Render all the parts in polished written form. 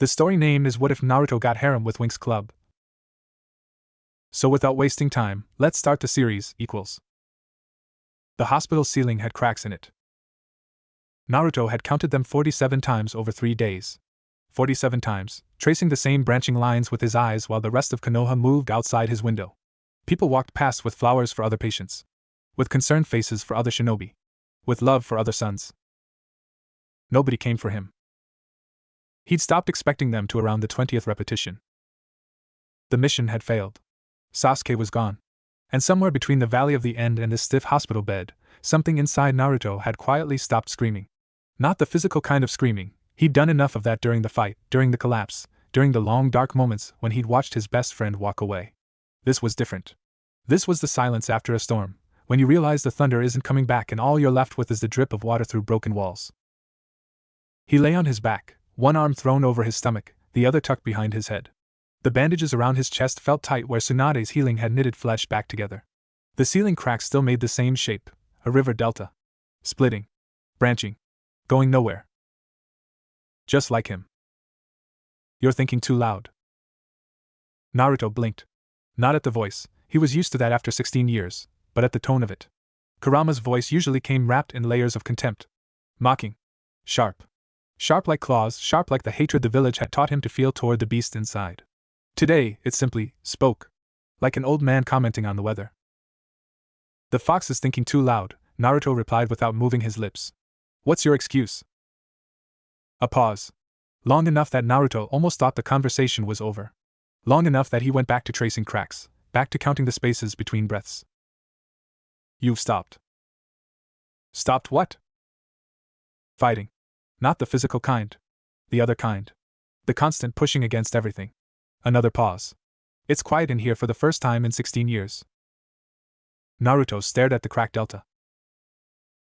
The story name is What If Naruto Got Harem with Winx Club. So without wasting time, let's start the series. The hospital ceiling had cracks in it. Naruto had counted them 47 times over 3 days. 47 times, tracing the same branching lines with his eyes while the rest of Konoha moved outside his window. People walked past with flowers for other patients. With concerned faces for other shinobi. With love for other sons. Nobody came for him. He'd stopped expecting them to around the 20th repetition. The mission had failed. Sasuke was gone. And somewhere between the Valley of the End and this stiff hospital bed, something inside Naruto had quietly stopped screaming. Not the physical kind of screaming. He'd done enough of that during the fight, during the collapse, during the long dark moments when he'd watched his best friend walk away. This was different. This was the silence after a storm, when you realize the thunder isn't coming back and all you're left with is the drip of water through broken walls. He lay on his back, one arm thrown over his stomach, the other tucked behind his head. The bandages around his chest felt tight where Tsunade's healing had knitted flesh back together. The ceiling cracks still made the same shape, a river delta. Splitting. Branching. Going nowhere. Just like him. You're thinking too loud. Naruto blinked. Not at the voice, he was used to that after 16 years, but at the tone of it. Kurama's voice usually came wrapped in layers of contempt. Mocking. Sharp. Sharp like claws, sharp like the hatred the village had taught him to feel toward the beast inside. Today, it simply spoke. Like an old man commenting on the weather. The fox is thinking too loud, Naruto replied without moving his lips. What's your excuse? A pause. Long enough that Naruto almost thought the conversation was over. Long enough that he went back to tracing cracks, back to counting the spaces between breaths. You've stopped. Stopped what? Fighting. Not the physical kind. The other kind. The constant pushing against everything. Another pause. It's quiet in here for the first time in 16 years. Naruto stared at the cracked delta.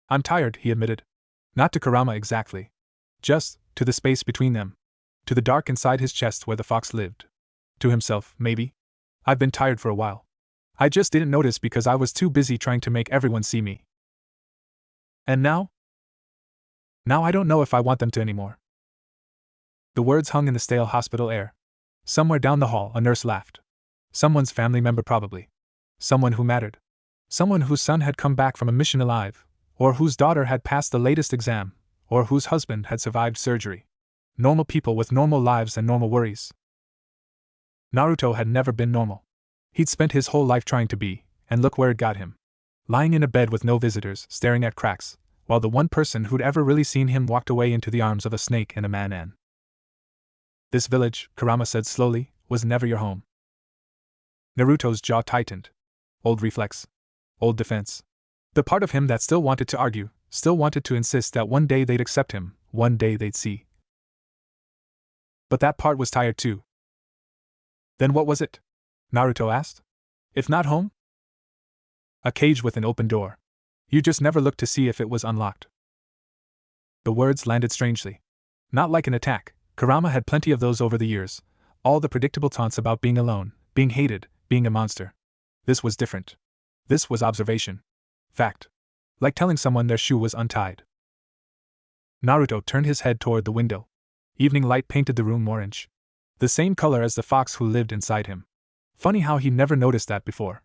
I'm tired, he admitted. Not to Kurama exactly. Just to the space between them. To the dark inside his chest where the fox lived. To himself, maybe. I've been tired for a while. I just didn't notice because I was too busy trying to make everyone see me. And now? Now I don't know if I want them to anymore. The words hung in the stale hospital air. Somewhere down the hall, a nurse laughed. Someone's family member probably. Someone who mattered. Someone whose son had come back from a mission alive, or whose daughter had passed the latest exam, or whose husband had survived surgery. Normal people with normal lives and normal worries. Naruto had never been normal. He'd spent his whole life trying to be, and look where it got him. Lying in a bed with no visitors, staring at cracks, while the one person who'd ever really seen him walked away into the arms of a snake and a man. This village, Kurama said slowly, was never your home. Naruto's jaw tightened. Old reflex. Old defense. The part of him that still wanted to argue, still wanted to insist that one day they'd accept him, one day they'd see. But that part was tired too. Then what was it? Naruto asked. If not home? A cage with an open door. You just never looked to see if it was unlocked. The words landed strangely. Not like an attack. Kurama had plenty of those over the years. All the predictable taunts about being alone, being hated, being a monster. This was different. This was observation. Fact. Like telling someone their shoe was untied. Naruto turned his head toward the window. Evening light painted the room orange. The same color as the fox who lived inside him. Funny how he never noticed that before.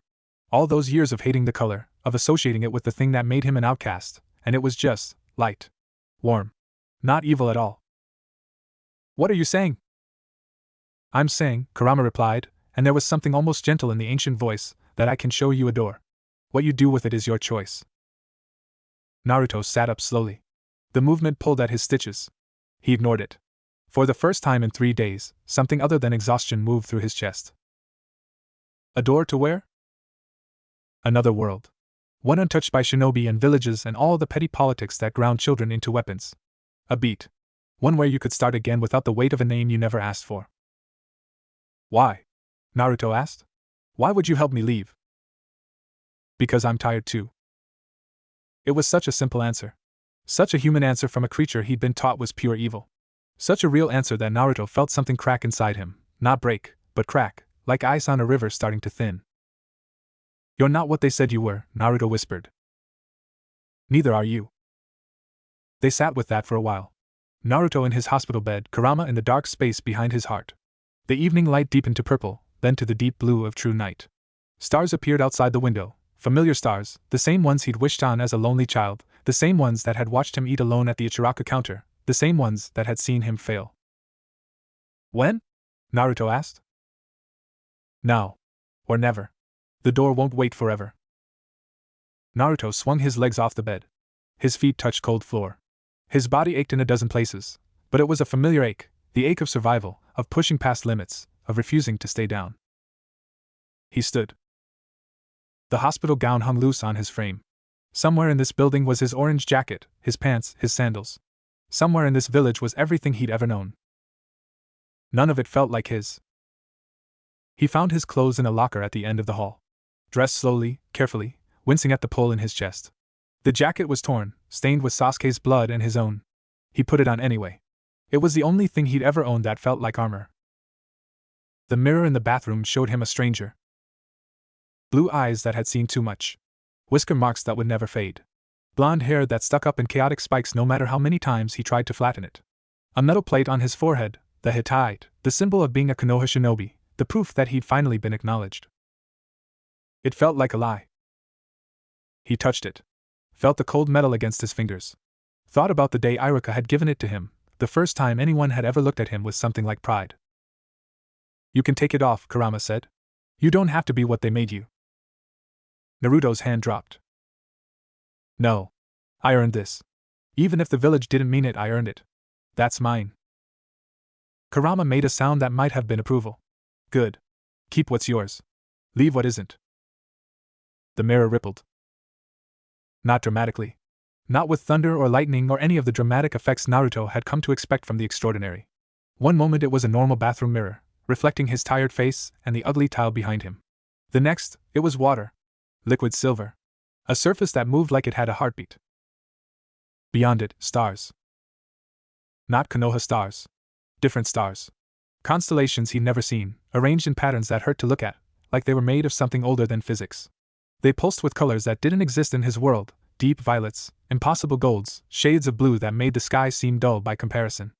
All those years of hating the color, of associating it with the thing that made him an outcast, and it was just light. Warm. Not evil at all. What are you saying? I'm saying, Kurama replied, and there was something almost gentle in the ancient voice, that I can show you a door. What you do with it is your choice. Naruto sat up slowly. The movement pulled at his stitches. He ignored it. For the first time in 3 days, something other than exhaustion moved through his chest. A door to where? Another world. One untouched by shinobi and villages and all the petty politics that ground children into weapons. A beat. One where you could start again without the weight of a name you never asked for. Why? Naruto asked. Why would you help me leave? Because I'm tired too. It was such a simple answer. Such a human answer from a creature he'd been taught was pure evil. Such a real answer that Naruto felt something crack inside him, not break, but crack, like ice on a river starting to thin. You're not what they said you were, Naruto whispered. Neither are you. They sat with that for a while. Naruto in his hospital bed, Kurama in the dark space behind his heart. The evening light deepened to purple, then to the deep blue of true night. Stars appeared outside the window, familiar stars, the same ones he'd wished on as a lonely child, the same ones that had watched him eat alone at the Ichiraka counter, the same ones that had seen him fail. When? Naruto asked. Now. Or never. The door won't wait forever. Naruto swung his legs off the bed. His feet touched cold floor. His body ached in a dozen places, but it was a familiar ache, the ache of survival, of pushing past limits, of refusing to stay down. He stood. The hospital gown hung loose on his frame. Somewhere in this building was his orange jacket, his pants, his sandals. Somewhere in this village was everything he'd ever known. None of it felt like his. He found his clothes in a locker at the end of the hall. Dressed slowly, carefully, wincing at the pull in his chest. The jacket was torn, stained with Sasuke's blood and his own. He put it on anyway. It was the only thing he'd ever owned that felt like armor. The mirror in the bathroom showed him a stranger. Blue eyes that had seen too much. Whisker marks that would never fade. Blonde hair that stuck up in chaotic spikes no matter how many times he tried to flatten it. A metal plate on his forehead, the Hittite, the symbol of being a Konoha shinobi, the proof that he'd finally been acknowledged. It felt like a lie. He touched it. Felt the cold metal against his fingers. Thought about the day Iruka had given it to him, the first time anyone had ever looked at him with something like pride. You can take it off, Kurama said. You don't have to be what they made you. Naruto's hand dropped. No. I earned this. Even if the village didn't mean it, I earned it. That's mine. Kurama made a sound that might have been approval. Good. Keep what's yours. Leave what isn't. The mirror rippled. Not dramatically. Not with thunder or lightning or any of the dramatic effects Naruto had come to expect from the extraordinary. One moment it was a normal bathroom mirror, reflecting his tired face and the ugly tile behind him. The next, it was water. Liquid silver. A surface that moved like it had a heartbeat. Beyond it, stars. Not Konoha stars. Different stars. Constellations he'd never seen, arranged in patterns that hurt to look at, like they were made of something older than physics. They pulsed with colors that didn't exist in his world, deep violets, impossible golds, shades of blue that made the sky seem dull by comparison.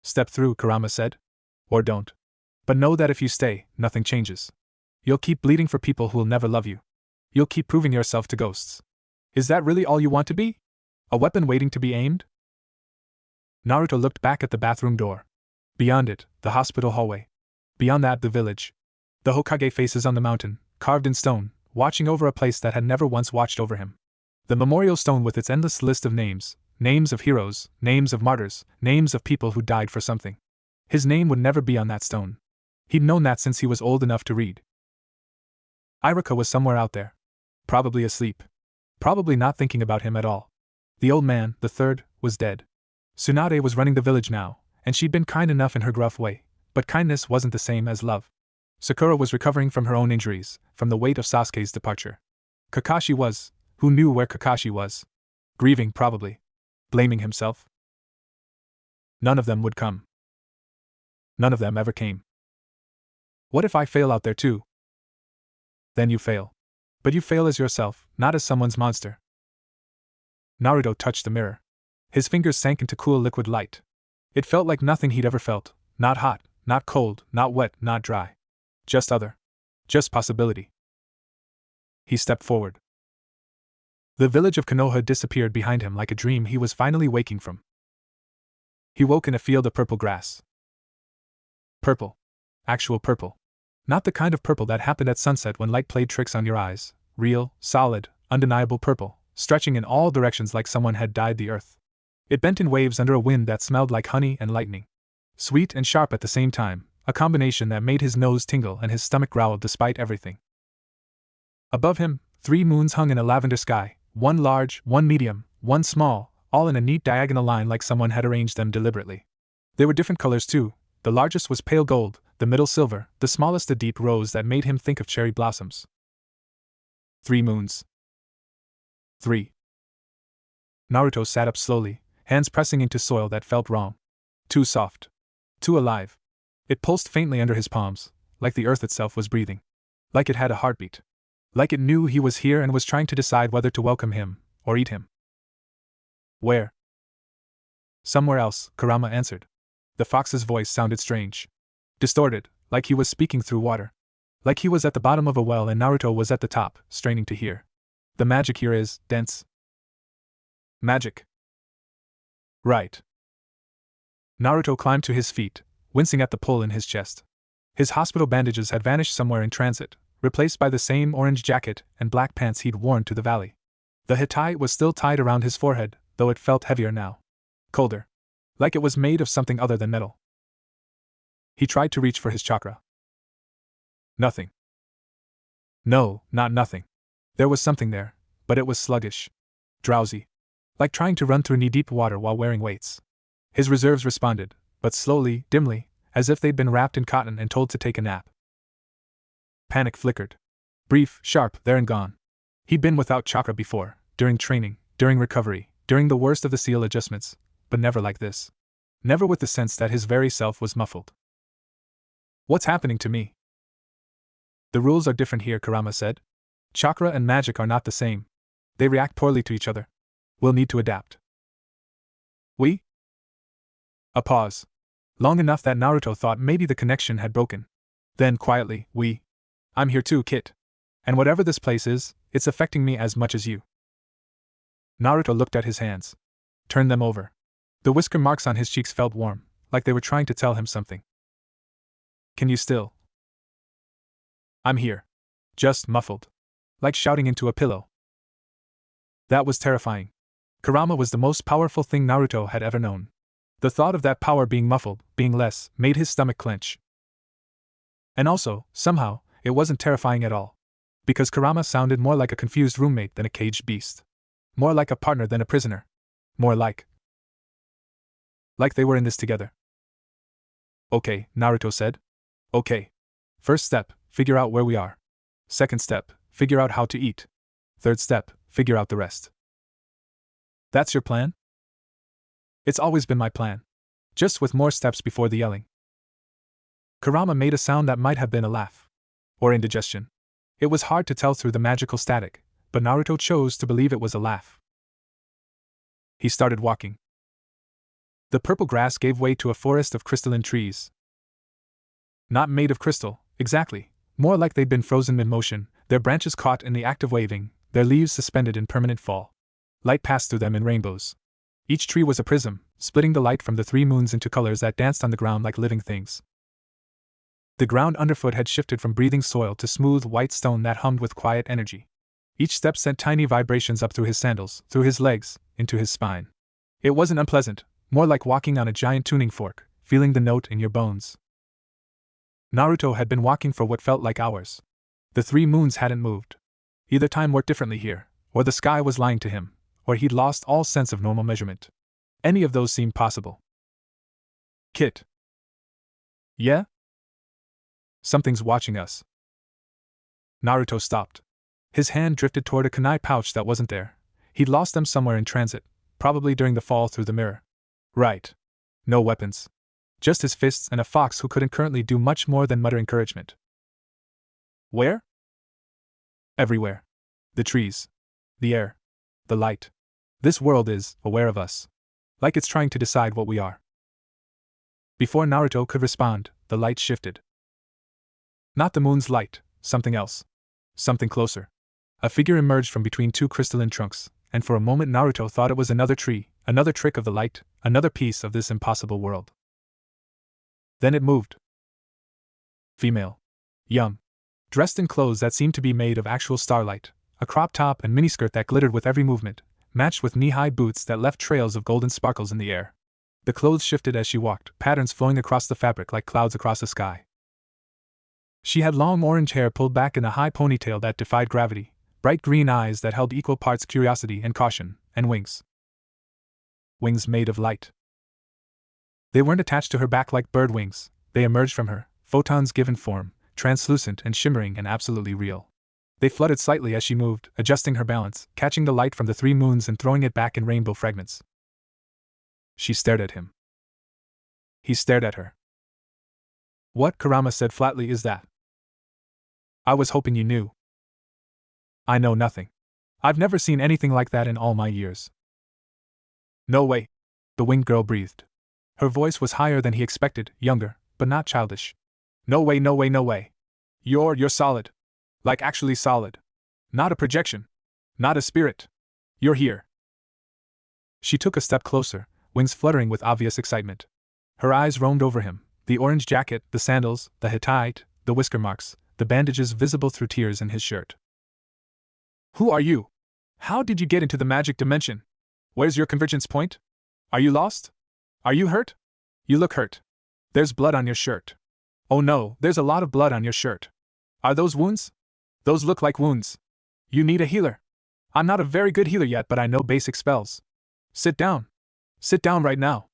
Step through, Kurama said. Or don't. But know that if you stay, nothing changes. You'll keep bleeding for people who'll never love you. You'll keep proving yourself to ghosts. Is that really all you want to be? A weapon waiting to be aimed? Naruto looked back at the bathroom door. Beyond it, the hospital hallway. Beyond that, the village. The Hokage faces on the mountain, carved in stone, watching over a place that had never once watched over him. The memorial stone with its endless list of names, names of heroes, names of martyrs, names of people who died for something. His name would never be on that stone. He'd known that since he was old enough to read. Iruka was somewhere out there. Probably asleep. Probably not thinking about him at all. The old man, the third, was dead. Tsunade was running the village now, and she'd been kind enough in her gruff way, but kindness wasn't the same as love. Sakura was recovering from her own injuries, from the weight of Sasuke's departure. Kakashi was, who knew where Kakashi was? Grieving, probably. Blaming himself. None of them would come. None of them ever came. What if I fail out there too? Then you fail. But you fail as yourself, not as someone's monster. Naruto touched the mirror. His fingers sank into cool liquid light. It felt like nothing he'd ever felt, not hot, not cold, not wet, not dry. Just other. Just possibility. He stepped forward. The village of Konoha disappeared behind him like a dream he was finally waking from. He woke in a field of purple grass. Purple. Actual purple. Not the kind of purple that happened at sunset when light played tricks on your eyes. Real, solid, undeniable purple, stretching in all directions like someone had dyed the earth. It bent in waves under a wind that smelled like honey and lightning. Sweet and sharp at the same time, a combination that made his nose tingle and his stomach growl despite everything. Above him, 3 moons hung in a lavender sky, one large, one medium, one small, all in a neat diagonal line like someone had arranged them deliberately. They were different colors too. The largest was pale gold, the middle silver, the smallest a deep rose that made him think of cherry blossoms. 3 moons. 3. Naruto sat up slowly, hands pressing into soil that felt wrong. Too soft. Too alive. It pulsed faintly under his palms, like the earth itself was breathing. Like it had a heartbeat. Like it knew he was here and was trying to decide whether to welcome him, or eat him. Where? Somewhere else, Kurama answered. The fox's voice sounded strange. Distorted, like he was speaking through water. Like he was at the bottom of a well and Naruto was at the top, straining to hear. The magic here is dense. Magic. Right. Naruto climbed to his feet, wincing at the pull in his chest. His hospital bandages had vanished somewhere in transit, replaced by the same orange jacket and black pants he'd worn to the valley. The hitai was still tied around his forehead, though it felt heavier now. Colder. Like it was made of something other than metal. He tried to reach for his chakra. Nothing. No, not nothing. There was something there, but it was sluggish. Drowsy. Like trying to run through knee-deep water while wearing weights. His reserves responded, but slowly, dimly, as if they'd been wrapped in cotton and told to take a nap. Panic flickered. Brief, sharp, there and gone. He'd been without chakra before, during training, during recovery, during the worst of the seal adjustments, but never like this. Never with the sense that his very self was muffled. What's happening to me? The rules are different here, Kurama said. Chakra and magic are not the same. They react poorly to each other. We'll need to adapt. We? A pause. Long enough that Naruto thought maybe the connection had broken. Then quietly, we. I'm here too, Kit. And whatever this place is, it's affecting me as much as you. Naruto looked at his hands. Turned them over. The whisker marks on his cheeks felt warm, like they were trying to tell him something. Can you still? I'm here. Just muffled. Like shouting into a pillow. That was terrifying. Kurama was the most powerful thing Naruto had ever known. The thought of that power being muffled, being less, made his stomach clench. And also, somehow, it wasn't terrifying at all. Because Kurama sounded more like a confused roommate than a caged beast. More like a partner than a prisoner. More like they were in this together. Okay, Naruto said. Okay. First step, figure out where we are. Second step, figure out how to eat. Third step, figure out the rest. That's your plan? It's always been my plan. Just with more steps before the yelling. Kurama made a sound that might have been a laugh. Or indigestion. It was hard to tell through the magical static, but Naruto chose to believe it was a laugh. He started walking. The purple grass gave way to a forest of crystalline trees. Not made of crystal, exactly, more like they'd been frozen mid-motion, their branches caught in the act of waving, their leaves suspended in permanent fall. Light passed through them in rainbows. Each tree was a prism, splitting the light from the three moons into colors that danced on the ground like living things. The ground underfoot had shifted from breathing soil to smooth white stone that hummed with quiet energy. Each step sent tiny vibrations up through his sandals, through his legs, into his spine. It wasn't unpleasant, more like walking on a giant tuning fork, feeling the note in your bones. Naruto had been walking for what felt like hours. The three moons hadn't moved. Either time worked differently here, or the sky was lying to him, or he'd lost all sense of normal measurement. Any of those seemed possible. Kit. Yeah? Something's watching us. Naruto stopped. His hand drifted toward a kunai pouch that wasn't there. He'd lost them somewhere in transit, probably during the fall through the mirror. Right. No weapons. Just his fists and a fox who couldn't currently do much more than mutter encouragement. Where? Everywhere. The trees. The air. The light. This world is aware of us. Like it's trying to decide what we are. Before Naruto could respond, the light shifted. Not the moon's light, something else. Something closer. A figure emerged from between two crystalline trunks, and for a moment Naruto thought it was another tree, another trick of the light, another piece of this impossible world. Then it moved. Female. Young. Dressed in clothes that seemed to be made of actual starlight, a crop top and miniskirt that glittered with every movement, matched with knee-high boots that left trails of golden sparkles in the air. The clothes shifted as she walked, patterns flowing across the fabric like clouds across the sky. She had long orange hair pulled back in a high ponytail that defied gravity, bright green eyes that held equal parts curiosity and caution, and wings. Wings made of light. They weren't attached to her back like bird wings, they emerged from her, photons given form, translucent and shimmering and absolutely real. They fluttered slightly as she moved, adjusting her balance, catching the light from the three moons and throwing it back in rainbow fragments. She stared at him. He stared at her. What, Kurama said flatly, is that? I was hoping you knew. I know nothing. I've never seen anything like that in all my years. No way. the winged girl breathed. Her voice was higher than he expected, younger, but not childish. No way, no way, no way. You're solid. Like actually solid. Not a projection. Not a spirit. You're here. She took a step closer, wings fluttering with obvious excitement. Her eyes roamed over him, the orange jacket, the sandals, the Hittite, the whisker marks, the bandages visible through tears in his shirt. Who are you? How did you get into the magic dimension? Where's your convergence point? Are you lost? Are you hurt? You look hurt. There's blood on your shirt. Oh no, there's a lot of blood on your shirt. Are those wounds? Those look like wounds. You need a healer. I'm not a very good healer yet, but I know basic spells. Sit down. Sit down right now.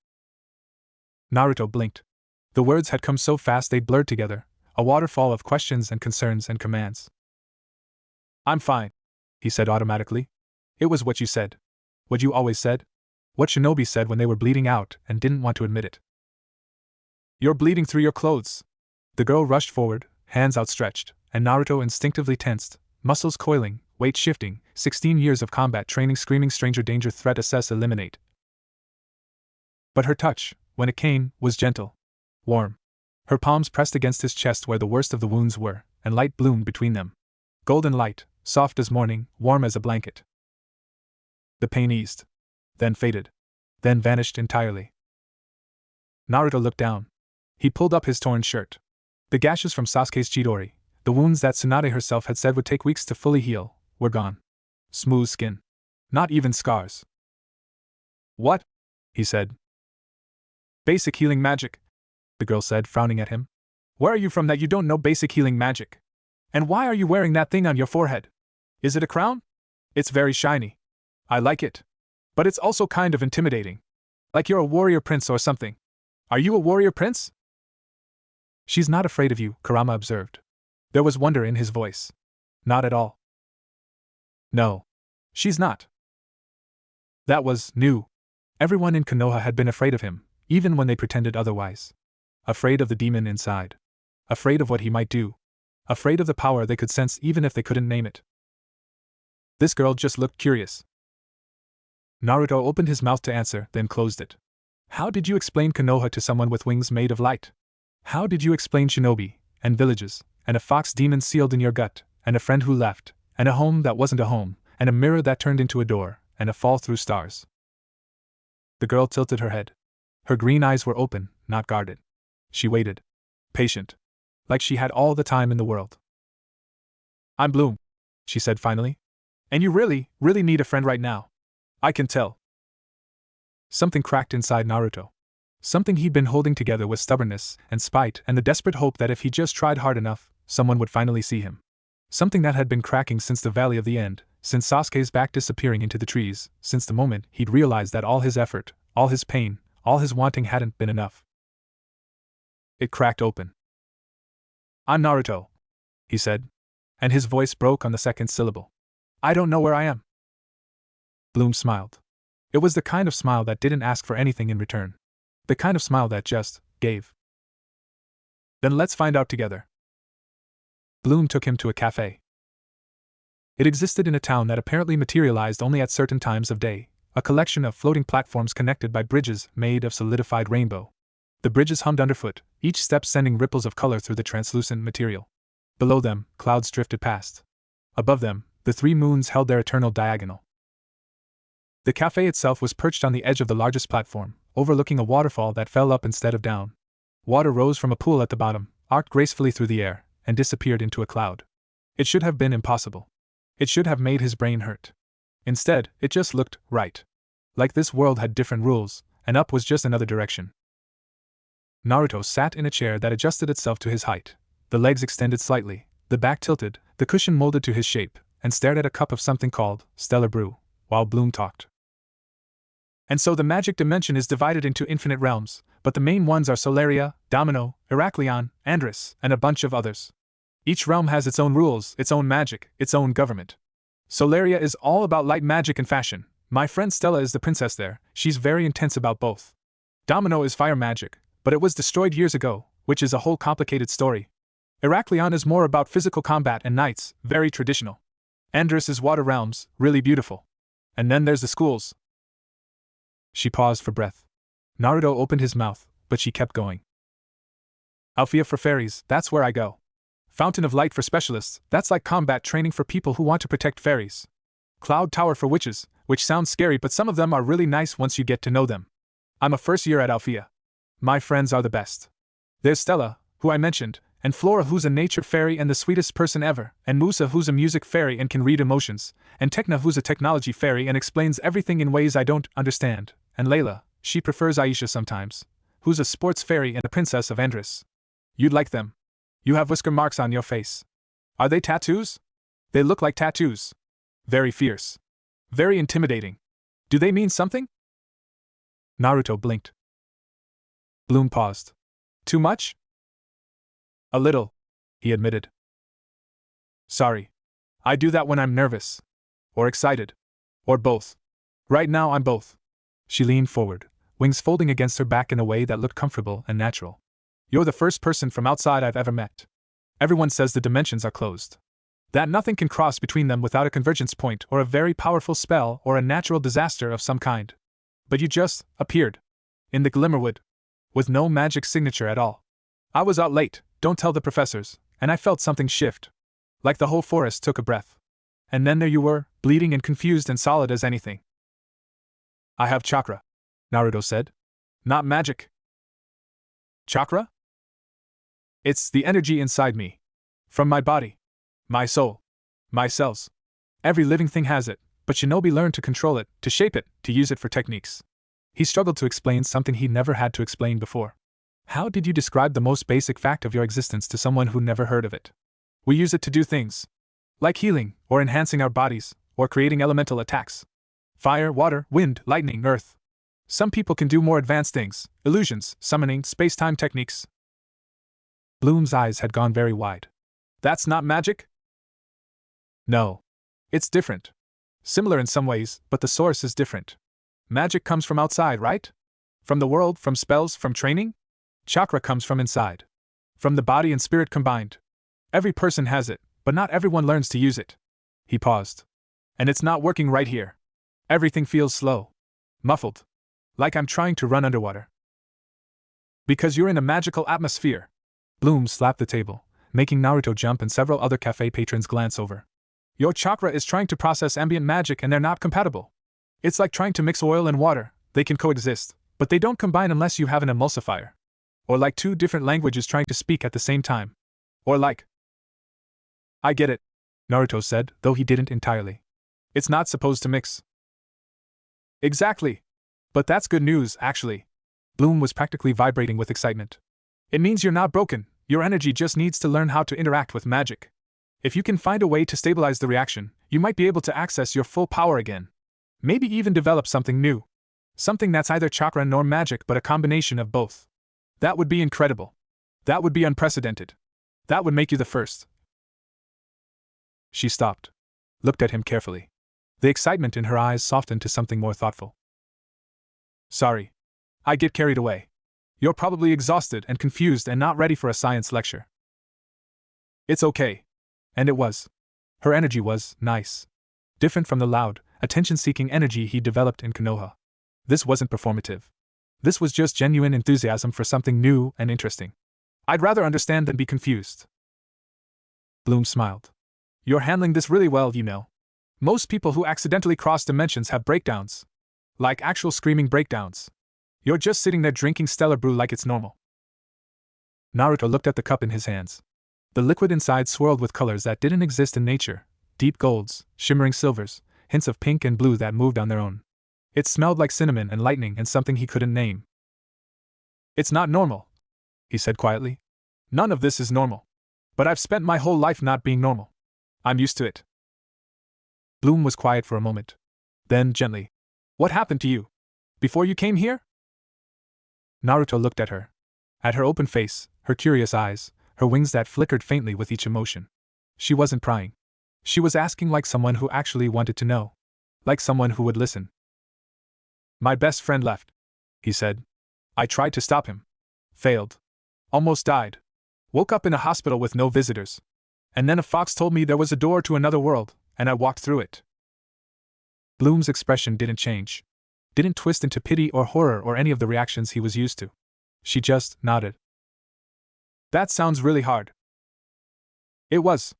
Naruto blinked. The words had come so fast they blurred together, a waterfall of questions and concerns and commands. I'm fine, he said automatically. It was what you said. What you always said. What shinobi said when they were bleeding out and didn't want to admit it. You're bleeding through your clothes. The girl rushed forward, hands outstretched, and Naruto instinctively tensed, muscles coiling, weight shifting, 16 years of combat training screaming stranger danger threat assess eliminate. But her touch, when it came, was gentle. Warm. Her palms pressed against his chest where the worst of the wounds were, and light bloomed between them. Golden light, soft as morning, warm as a blanket. The pain eased. Then faded. Then vanished entirely. Naruto looked down. He pulled up his torn shirt. The gashes from Sasuke's Chidori, the wounds that Tsunade herself had said would take weeks to fully heal, were gone. Smooth skin. Not even scars. What? He said. Basic healing magic, the girl said, frowning at him. Where are you from that you don't know basic healing magic? And why are you wearing that thing on your forehead? Is it a crown? It's very shiny. I like it. But it's also kind of intimidating. Like you're a warrior prince or something. Are you a warrior prince? She's not afraid of you, Kurama observed. There was wonder in his voice. Not at all. No. She's not. That was new. Everyone in Konoha had been afraid of him, even when they pretended otherwise. Afraid of the demon inside. Afraid of what he might do. Afraid of the power they could sense even if they couldn't name it. This girl just looked curious. Naruto opened his mouth to answer, then closed it. How did you explain Konoha to someone with wings made of light? How did you explain shinobi, and villages, and a fox demon sealed in your gut, and a friend who left, and a home that wasn't a home, and a mirror that turned into a door, and a fall through stars? The girl tilted her head. Her green eyes were open, not guarded. She waited. Patient. Like she had all the time in the world. I'm Bloom, she said finally. And you really, really need a friend right now. I can tell. Something cracked inside Naruto. Something he'd been holding together with stubbornness and spite and the desperate hope that if he just tried hard enough, someone would finally see him. Something that had been cracking since the Valley of the End, since Sasuke's back disappearing into the trees, since the moment he'd realized that all his effort, all his pain, all his wanting hadn't been enough. It cracked open. I'm Naruto, he said, and his voice broke on the second syllable. I don't know where I am. Bloom smiled. It was the kind of smile that didn't ask for anything in return. The kind of smile that just gave. Then let's find out together. Bloom took him to a cafe. It existed in a town that apparently materialized only at certain times of day, a collection of floating platforms connected by bridges made of solidified rainbow. The bridges hummed underfoot, each step sending ripples of color through the translucent material. Below them, clouds drifted past. Above them, the three moons held their eternal diagonal. The cafe itself was perched on the edge of the largest platform, overlooking a waterfall that fell up instead of down. Water rose from a pool at the bottom, arced gracefully through the air, and disappeared into a cloud. It should have been impossible. It should have made his brain hurt. Instead, it just looked right. Like this world had different rules, and up was just another direction. Naruto sat in a chair that adjusted itself to his height. The legs extended slightly, the back tilted, the cushion molded to his shape, and stared at a cup of something called Stellar Brew, while Bloom talked. And so the magic dimension is divided into infinite realms, but the main ones are Solaria, Domino, Heraklion, Andrus, and a bunch of others. Each realm has its own rules, its own magic, its own government. Solaria is all about light magic and fashion. My friend Stella is the princess there, she's very intense about both. Domino is fire magic, but it was destroyed years ago, which is a whole complicated story. Heraklion is more about physical combat and knights, very traditional. Andrus is water realms, really beautiful. And then there's the schools. She paused for breath. Naruto opened his mouth, but she kept going. Alfea for fairies, that's where I go. Fountain of Light for specialists, that's like combat training for people who want to protect fairies. Cloud Tower for witches, which sounds scary but some of them are really nice once you get to know them. I'm a first year at Alfea. My friends are the best. There's Stella, who I mentioned, and Flora who's a nature fairy and the sweetest person ever, and Musa who's a music fairy and can read emotions, and Tekna who's a technology fairy and explains everything in ways I don't understand, and Layla, she prefers Aisha sometimes, who's a sports fairy and a princess of Andrus. You'd like them. You have whisker marks on your face. Are they tattoos? They look like tattoos. Very fierce. Very intimidating. Do they mean something? Naruto blinked. Bloom paused. Too much? A little, he admitted. Sorry. I do that when I'm nervous. Or excited. Or both. Right now I'm both. She leaned forward, wings folding against her back in a way that looked comfortable and natural. You're the first person from outside I've ever met. Everyone says the dimensions are closed. That nothing can cross between them without a convergence point or a very powerful spell or a natural disaster of some kind. But you just appeared. In the Glimmerwood. With no magic signature at all. I was out late, don't tell the professors, and I felt something shift. Like the whole forest took a breath. And then there you were, bleeding and confused and solid as anything. I have chakra, Naruto said. Not magic. Chakra? It's the energy inside me. From my body. My soul. My cells. Every living thing has it, but shinobi learned to control it, to shape it, to use it for techniques. He struggled to explain something he'd never had to explain before. How did you describe the most basic fact of your existence to someone who never heard of it? We use it to do things. Like healing, or enhancing our bodies, or creating elemental attacks. Fire, water, wind, lightning, earth. Some people can do more advanced things, illusions, summoning, space-time techniques. Bloom's eyes had gone very wide. That's not magic? No. It's different. Similar in some ways, but the source is different. Magic comes from outside, right? From the world, from spells, from training? Chakra comes from inside. From the body and spirit combined. Every person has it, but not everyone learns to use it. He paused. And it's not working right here. Everything feels slow. Muffled. Like I'm trying to run underwater. Because you're in a magical atmosphere. Bloom slapped the table, making Naruto jump and several other cafe patrons glance over. Your chakra is trying to process ambient magic and they're not compatible. It's like trying to mix oil and water, they can coexist, but they don't combine unless you have an emulsifier. Or like two different languages trying to speak at the same time. Or like... I get it, Naruto said, though he didn't entirely. It's not supposed to mix. Exactly. But that's good news, actually. Bloom was practically vibrating with excitement. It means you're not broken, your energy just needs to learn how to interact with magic. If you can find a way to stabilize the reaction, you might be able to access your full power again. Maybe even develop something new. Something that's either chakra nor magic but a combination of both. That would be incredible. That would be unprecedented. That would make you the first. She stopped. Looked at him carefully. The excitement in her eyes softened to something more thoughtful. Sorry. I get carried away. You're probably exhausted and confused and not ready for a science lecture. It's okay. And it was. Her energy was nice. Different from the loud, attention-seeking energy he developed in Konoha. This wasn't performative. This was just genuine enthusiasm for something new and interesting. I'd rather understand than be confused. Bloom smiled. You're handling this really well, you know. Most people who accidentally cross dimensions have breakdowns. Like actual screaming breakdowns. You're just sitting there drinking Stella brew like it's normal. Naruto looked at the cup in his hands. The liquid inside swirled with colors that didn't exist in nature. Deep golds, shimmering silvers, hints of pink and blue that moved on their own. It smelled like cinnamon and lightning and something he couldn't name. It's not normal, he said quietly. None of this is normal. But I've spent my whole life not being normal. I'm used to it. Bloom was quiet for a moment. Then, gently. What happened to you? Before you came here? Naruto looked at her. At her open face, her curious eyes, her wings that flickered faintly with each emotion. She wasn't prying. She was asking like someone who actually wanted to know. Like someone who would listen. My best friend left, he said. I tried to stop him. Failed. Almost died. Woke up in a hospital with no visitors. And then a fox told me there was a door to another world, and I walked through it. Bloom's expression didn't change. didn't twist into pity or horror or any of the reactions he was used to. She just nodded. That sounds really hard. It was.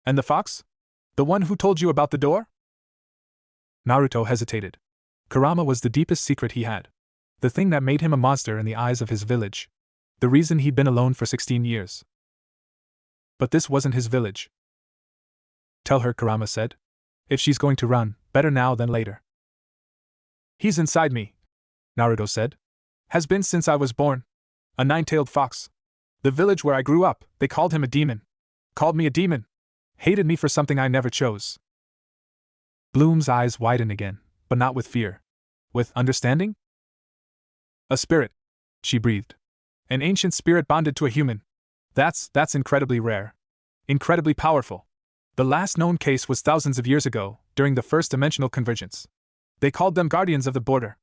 And the fox? The one who told you about the door? Naruto hesitated. Kurama was the deepest secret he had. The thing that made him a monster in the eyes of his village. The reason he'd been alone for 16 years. But this wasn't his village. Tell her, Kurama said. If she's going to run, better now than later. He's inside me, Naruto said. Has been since I was born. A nine-tailed fox. The village where I grew up, they called him a demon. Called me a demon. Hated me for something I never chose. Bloom's eyes widened again, but not with fear. With understanding? A spirit, she breathed. An ancient spirit bonded to a human. That's incredibly rare. Incredibly powerful. The last known case was thousands of years ago, during the first dimensional convergence. They called them guardians of the border.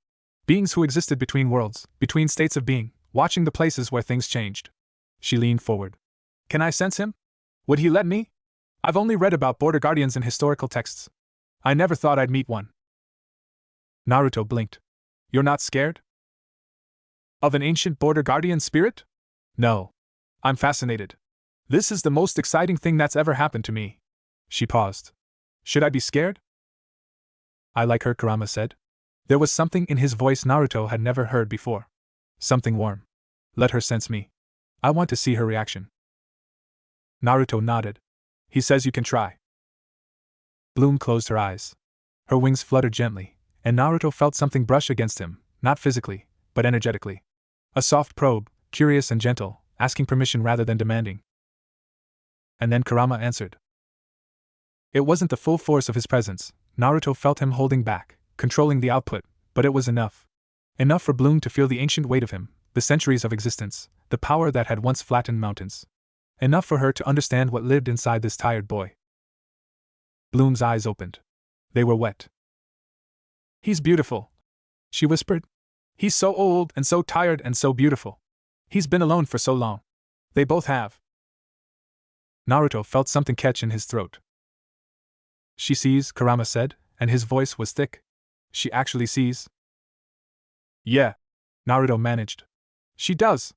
Beings who existed between worlds, between states of being, watching the places where things changed. She leaned forward. Can I sense him? Would he let me? I've only read about border guardians in historical texts. I never thought I'd meet one. Naruto blinked. You're not scared? Of an ancient border guardian spirit? No. I'm fascinated. This is the most exciting thing that's ever happened to me. She paused. Should I be scared? I like her, Kurama said. There was something in his voice Naruto had never heard before. Something warm. Let her sense me. I want to see her reaction. Naruto nodded. He says you can try. Bloom closed her eyes. Her wings fluttered gently, and Naruto felt something brush against him, not physically, but energetically. A soft probe, curious and gentle, asking permission rather than demanding. And then Kurama answered. It wasn't the full force of his presence. Naruto felt him holding back, controlling the output, but it was enough. Enough for Bloom to feel the ancient weight of him, the centuries of existence, the power that had once flattened mountains. Enough for her to understand what lived inside this tired boy. Bloom's eyes opened. They were wet. He's beautiful, she whispered. He's so old and so tired and so beautiful. He's been alone for so long. They both have. Naruto felt something catch in his throat. She sees, Kurama said, and his voice was thick. She actually sees? Yeah, Naruto managed. She does.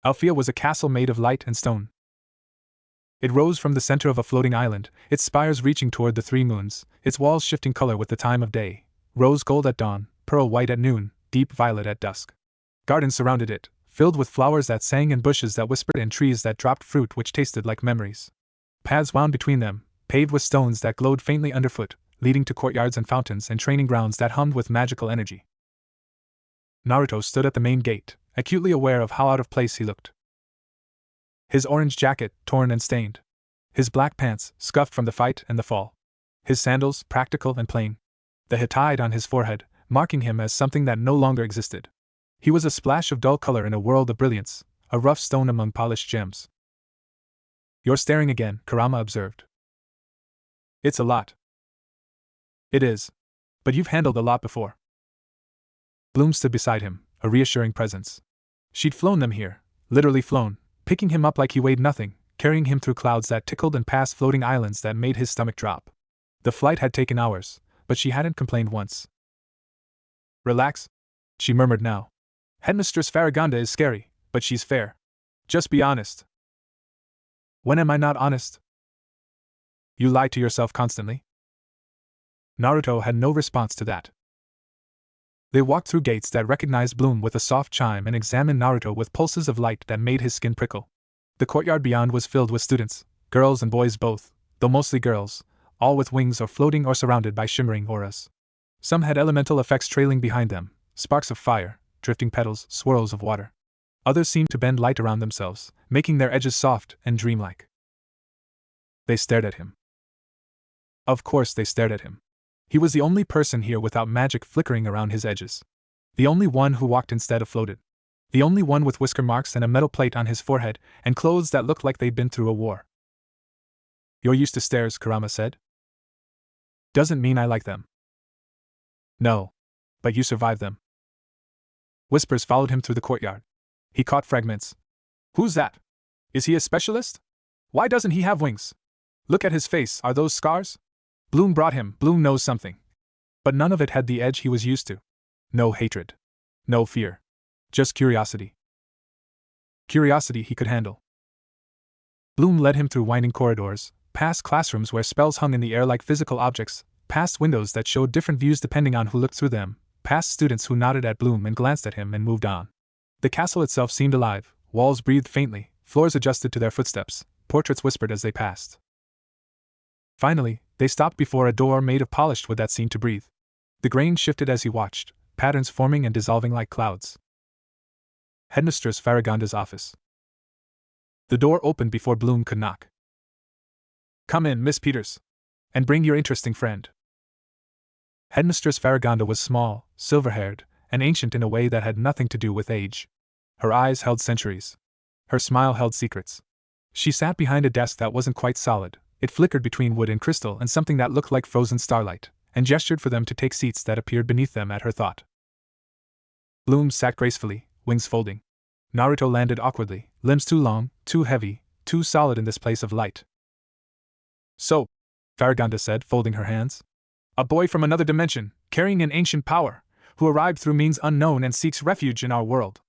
Alfea was a castle made of light and stone. It rose from the center of a floating island, its spires reaching toward the three moons, its walls shifting color with the time of day, rose gold at dawn, pearl white at noon, deep violet at dusk. Gardens surrounded it, filled with flowers that sang and bushes that whispered and trees that dropped fruit which tasted like memories. Paths wound between them, paved with stones that glowed faintly underfoot, leading to courtyards and fountains and training grounds that hummed with magical energy. Naruto stood at the main gate, acutely aware of how out of place he looked. His orange jacket, torn and stained. His black pants, scuffed from the fight and the fall. His sandals, practical and plain. The Hittite on his forehead, marking him as something that no longer existed. He was a splash of dull color in a world of brilliance, a rough stone among polished gems. You're staring again, Kurama observed. It's a lot. It is. But you've handled a lot before. Bloom stood beside him, a reassuring presence. She'd flown them here, literally flown, picking him up like he weighed nothing, carrying him through clouds that tickled and past floating islands that made his stomach drop. The flight had taken hours, but she hadn't complained once. Relax, she murmured now. Headmistress Faragonda is scary, but she's fair. Just be honest. When am I not honest? You lie to yourself constantly? Naruto had no response to that. They walked through gates that recognized Bloom with a soft chime and examined Naruto with pulses of light that made his skin prickle. The courtyard beyond was filled with students, girls and boys both, though mostly girls, all with wings or floating or surrounded by shimmering auras. Some had elemental effects trailing behind them, sparks of fire, drifting petals, swirls of water. Others seemed to bend light around themselves, making their edges soft and dreamlike. They stared at him. Of course they stared at him. He was the only person here without magic flickering around his edges. The only one who walked instead of floated. The only one with whisker marks and a metal plate on his forehead, and clothes that looked like they'd been through a war. You're used to stares, Kurama said. Doesn't mean I like them. No. But you survived them. Whispers followed him through the courtyard. He caught fragments. Who's that? Is he a specialist? Why doesn't he have wings? Look at his face, are those scars? Bloom brought him, Bloom knows something. But none of it had the edge he was used to. No hatred. No fear. Just curiosity. Curiosity he could handle. Bloom led him through winding corridors, past classrooms where spells hung in the air like physical objects, past windows that showed different views depending on who looked through them, past students who nodded at Bloom and glanced at him and moved on. The castle itself seemed alive, walls breathed faintly, floors adjusted to their footsteps, portraits whispered as they passed. Finally, they stopped before a door made of polished wood that seemed to breathe. The grain shifted as he watched, patterns forming and dissolving like clouds. Headmistress Faragonda's office. The door opened before Bloom could knock. "Come in, Miss Peters. And bring your interesting friend." Headmistress Faragonda was small, silver-haired, and ancient in a way that had nothing to do with age. Her eyes held centuries. Her smile held secrets. She sat behind a desk that wasn't quite solid. It flickered between wood and crystal and something that looked like frozen starlight, and gestured for them to take seats that appeared beneath them at her thought. Bloom sat gracefully, wings folding. Naruto landed awkwardly, limbs too long, too heavy, too solid in this place of light. "So," Faragonda said, folding her hands. "A boy from another dimension, carrying an ancient power, who arrived through means unknown and seeks refuge in our world."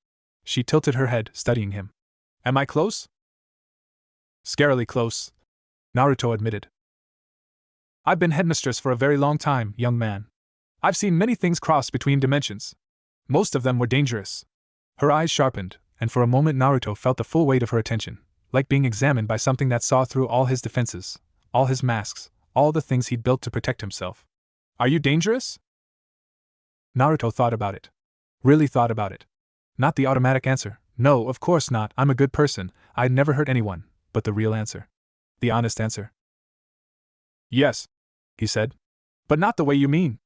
She tilted her head, studying him. "Am I close?" "Scarily close," Naruto admitted. "I've been headmistress for a very long time, young man. I've seen many things cross between dimensions. Most of them were dangerous." Her eyes sharpened, and for a moment Naruto felt the full weight of her attention, like being examined by something that saw through all his defenses, all his masks, all the things he'd built to protect himself. "Are you dangerous?" Naruto thought about it. Really thought about it. Not the automatic answer, "No, of course not, I'm a good person, I'd never hurt anyone," but the real answer. The honest answer. "Yes," he said. "But not the way you mean."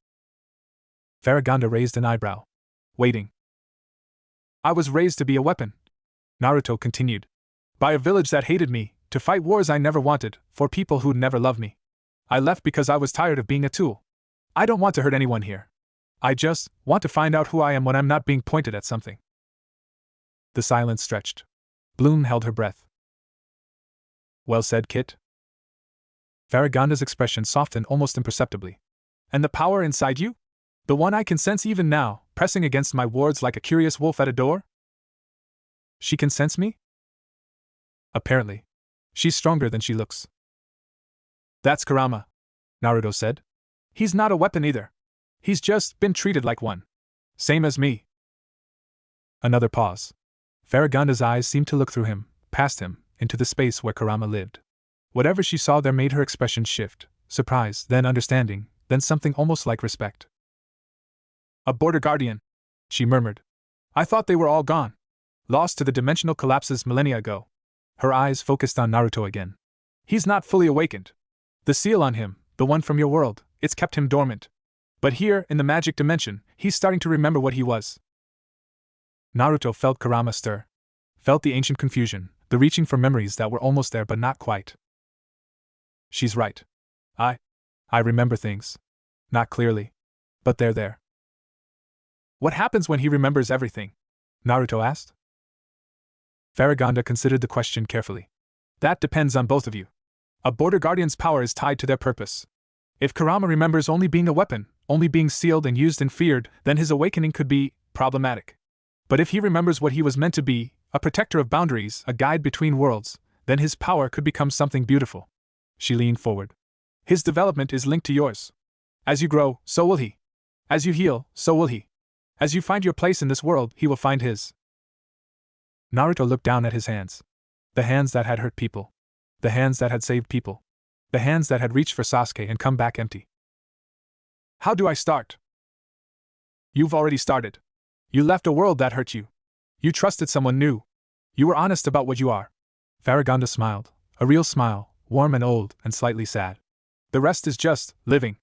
Faragonda raised an eyebrow. "Waiting." "I was raised to be a weapon," Naruto continued. "By a village that hated me, to fight wars I never wanted, for people who'd never love me. I left because I was tired of being a tool. I don't want to hurt anyone here. I just want to find out who I am when I'm not being pointed at something." The silence stretched. Bloom held her breath. "Well said, Kit." Faragonda's expression softened almost imperceptibly. "And the power inside you? The one I can sense even now, pressing against my wards like a curious wolf at a door?" "She can sense me?" "Apparently. She's stronger than she looks." "That's Kurama," Naruto said. "He's not a weapon either. He's just been treated like one. Same as me." Another pause. Faragonda's eyes seemed to look through him, past him, into the space where Kurama lived. Whatever she saw there made her expression shift, surprise, then understanding, then something almost like respect. "A border guardian," she murmured. "I thought they were all gone. Lost to the dimensional collapses millennia ago." Her eyes focused on Naruto again. "He's not fully awakened. The seal on him, the one from your world, it's kept him dormant. But here, in the magic dimension, he's starting to remember what he was." Naruto felt Kurama stir. Felt the ancient confusion, the reaching for memories that were almost there but not quite. "She's right. I remember things. Not clearly. But they're there." "What happens when he remembers everything?" Naruto asked. Faragonda considered the question carefully. "That depends on both of you. A border guardian's power is tied to their purpose. If Kurama remembers only being a weapon, only being sealed and used and feared, then his awakening could be problematic. But if he remembers what he was meant to be, a protector of boundaries, a guide between worlds, then his power could become something beautiful." She leaned forward. "His development is linked to yours. As you grow, so will he. As you heal, so will he. As you find your place in this world, he will find his." Naruto looked down at his hands. The hands that had hurt people. The hands that had saved people. The hands that had reached for Sasuke and come back empty. "How do I start?" "You've already started. You left a world that hurt you. You trusted someone new. You were honest about what you are." Faragonda smiled, a real smile, warm and old and slightly sad. "The rest is just living.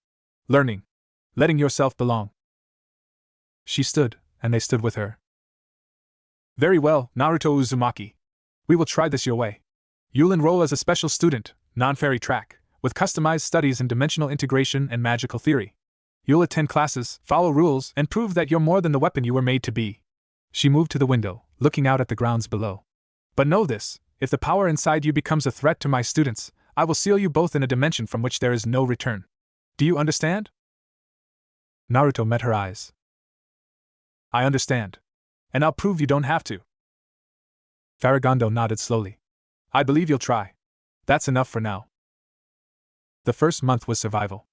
Learning. Letting yourself belong." She stood, and they stood with her. "Very well, Naruto Uzumaki. We will try this your way. You'll enroll as a special student, non-fairy track, with customized studies in dimensional integration and magical theory. You'll attend classes, follow rules, and prove that you're more than the weapon you were made to be." She moved to the window, looking out at the grounds below. "But know this, if the power inside you becomes a threat to my students, I will seal you both in a dimension from which there is no return. Do you understand?" Naruto met her eyes. I understand. And I'll prove you don't have to. Faragonda nodded slowly. I believe you'll try. That's enough for now. The first month was survival.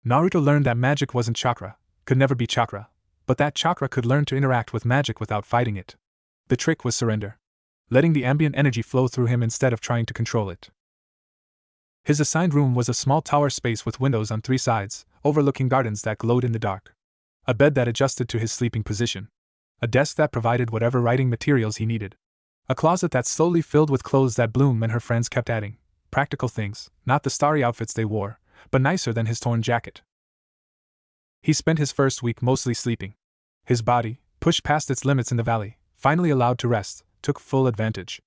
Naruto learned that magic wasn't chakra, could never be chakra, but that chakra could learn to interact with magic without fighting it. The trick was surrender. Letting the ambient energy flow through him instead of trying to control it. His assigned room was a small tower space with windows on 3 sides, overlooking gardens that glowed in the dark. A bed that adjusted to his sleeping position. A desk that provided whatever writing materials he needed. A closet that slowly filled with clothes that Bloom and her friends kept adding. Practical things, not the starry outfits they wore, but nicer than his torn jacket. He spent his first week mostly sleeping. His body, pushed past its limits in the valley, finally allowed to rest, took full advantage.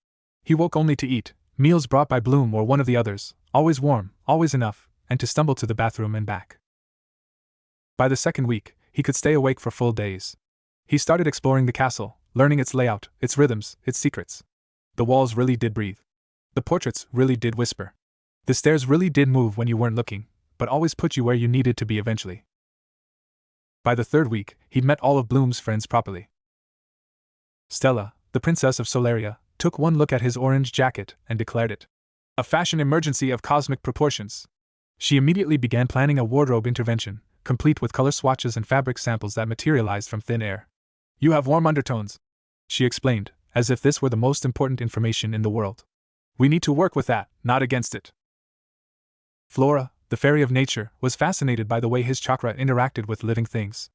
He woke only to eat, meals brought by Bloom or one of the others, always warm, always enough, and to stumble to the bathroom and back. By the second week, he could stay awake for full days. He started exploring the castle, learning its layout, its rhythms, its secrets. The walls really did breathe. The portraits really did whisper. The stairs really did move when you weren't looking, but always put you where you needed to be eventually. By the third week, he'd met all of Bloom's friends properly. Stella, the princess of Solaria, took one look at his orange jacket and declared it a fashion emergency of cosmic proportions. She immediately began planning a wardrobe intervention, complete with color swatches and fabric samples that materialized from thin air. You have warm undertones, she explained, as if this were the most important information in the world. We need to work with that, not against it. Flora, the fairy of nature, was fascinated by the way his chakra interacted with living things.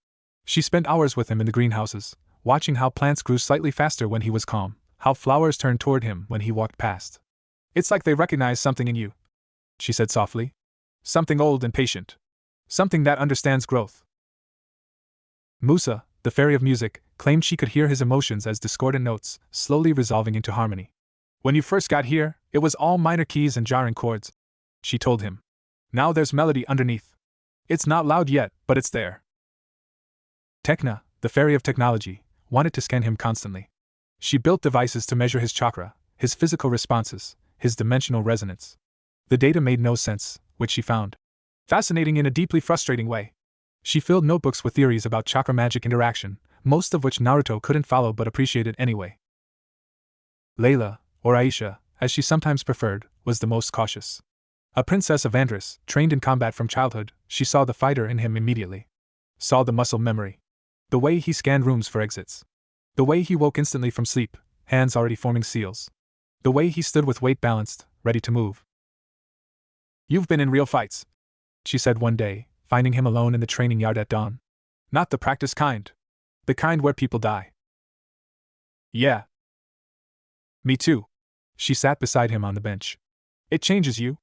She spent hours with him in the greenhouses, watching how plants grew slightly faster when he was calm, how flowers turned toward him when he walked past. It's like they recognize something in you, she said softly. Something old and patient. Something that understands growth. Musa, the fairy of music, claimed she could hear his emotions as discordant notes, slowly resolving into harmony. When you first got here, it was all minor keys and jarring chords, she told him. Now there's melody underneath. It's not loud yet, but it's there. Tekna, the fairy of technology, wanted to scan him constantly. She built devices to measure his chakra, his physical responses, his dimensional resonance. The data made no sense, which she found fascinating in a deeply frustrating way. She filled notebooks with theories about chakra magic interaction, most of which Naruto couldn't follow but appreciated anyway. Layla, or Aisha, as she sometimes preferred, was the most cautious. A princess of Andrus, trained in combat from childhood, she saw the fighter in him immediately. Saw the muscle memory. The way he scanned rooms for exits. The way he woke instantly from sleep, hands already forming seals. The way he stood with weight balanced, ready to move. You've been in real fights, she said one day, finding him alone in the training yard at dawn. Not the practice kind. The kind where people die. Yeah. Me too. She sat beside him on the bench. It changes you.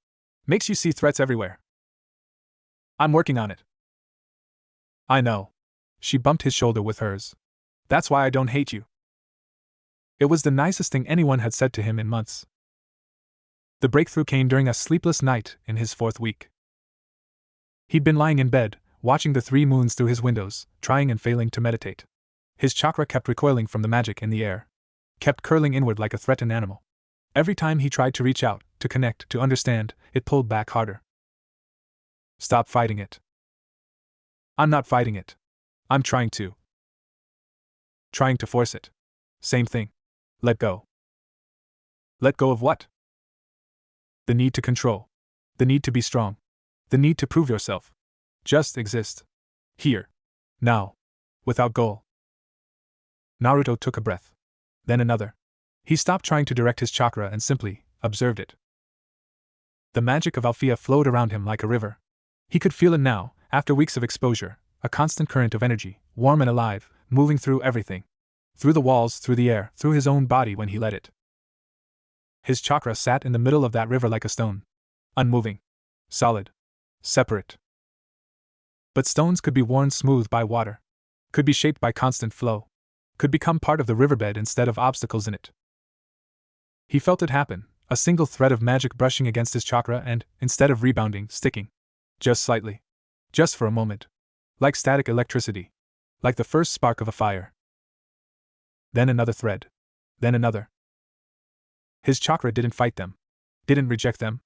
Makes you see threats everywhere. I'm working on it. I know. She bumped his shoulder with hers. That's why I don't hate you. It was the nicest thing anyone had said to him in months. The breakthrough came during a sleepless night in his 4th week. He'd been lying in bed, watching the 3 moons through his windows, trying and failing to meditate. His chakra kept recoiling from the magic in the air. Kept curling inward like a threatened animal. Every time he tried to reach out, to connect, to understand, it pulled back harder. Stop fighting it. I'm not fighting it. I'm trying to. Trying to force it. Same thing. Let go. Let go of what? The need to control. The need to be strong. The need to prove yourself. Just exist. Here. Now. Without goal. Naruto took a breath. Then another. He stopped trying to direct his chakra and simply observed it. The magic of Alfea flowed around him like a river. He could feel it now, after weeks of exposure, a constant current of energy, warm and alive, moving through everything. Through the walls, through the air, through his own body when he let it. His chakra sat in the middle of that river like a stone. Unmoving. Solid. Separate. But stones could be worn smooth by water. Could be shaped by constant flow. Could become part of the riverbed instead of obstacles in it. He felt it happen, a single thread of magic brushing against his chakra and, instead of rebounding, sticking. Just slightly. Just for a moment. Like static electricity. Like the first spark of a fire. Then another thread. Then another. His chakra didn't fight them. Didn't reject them.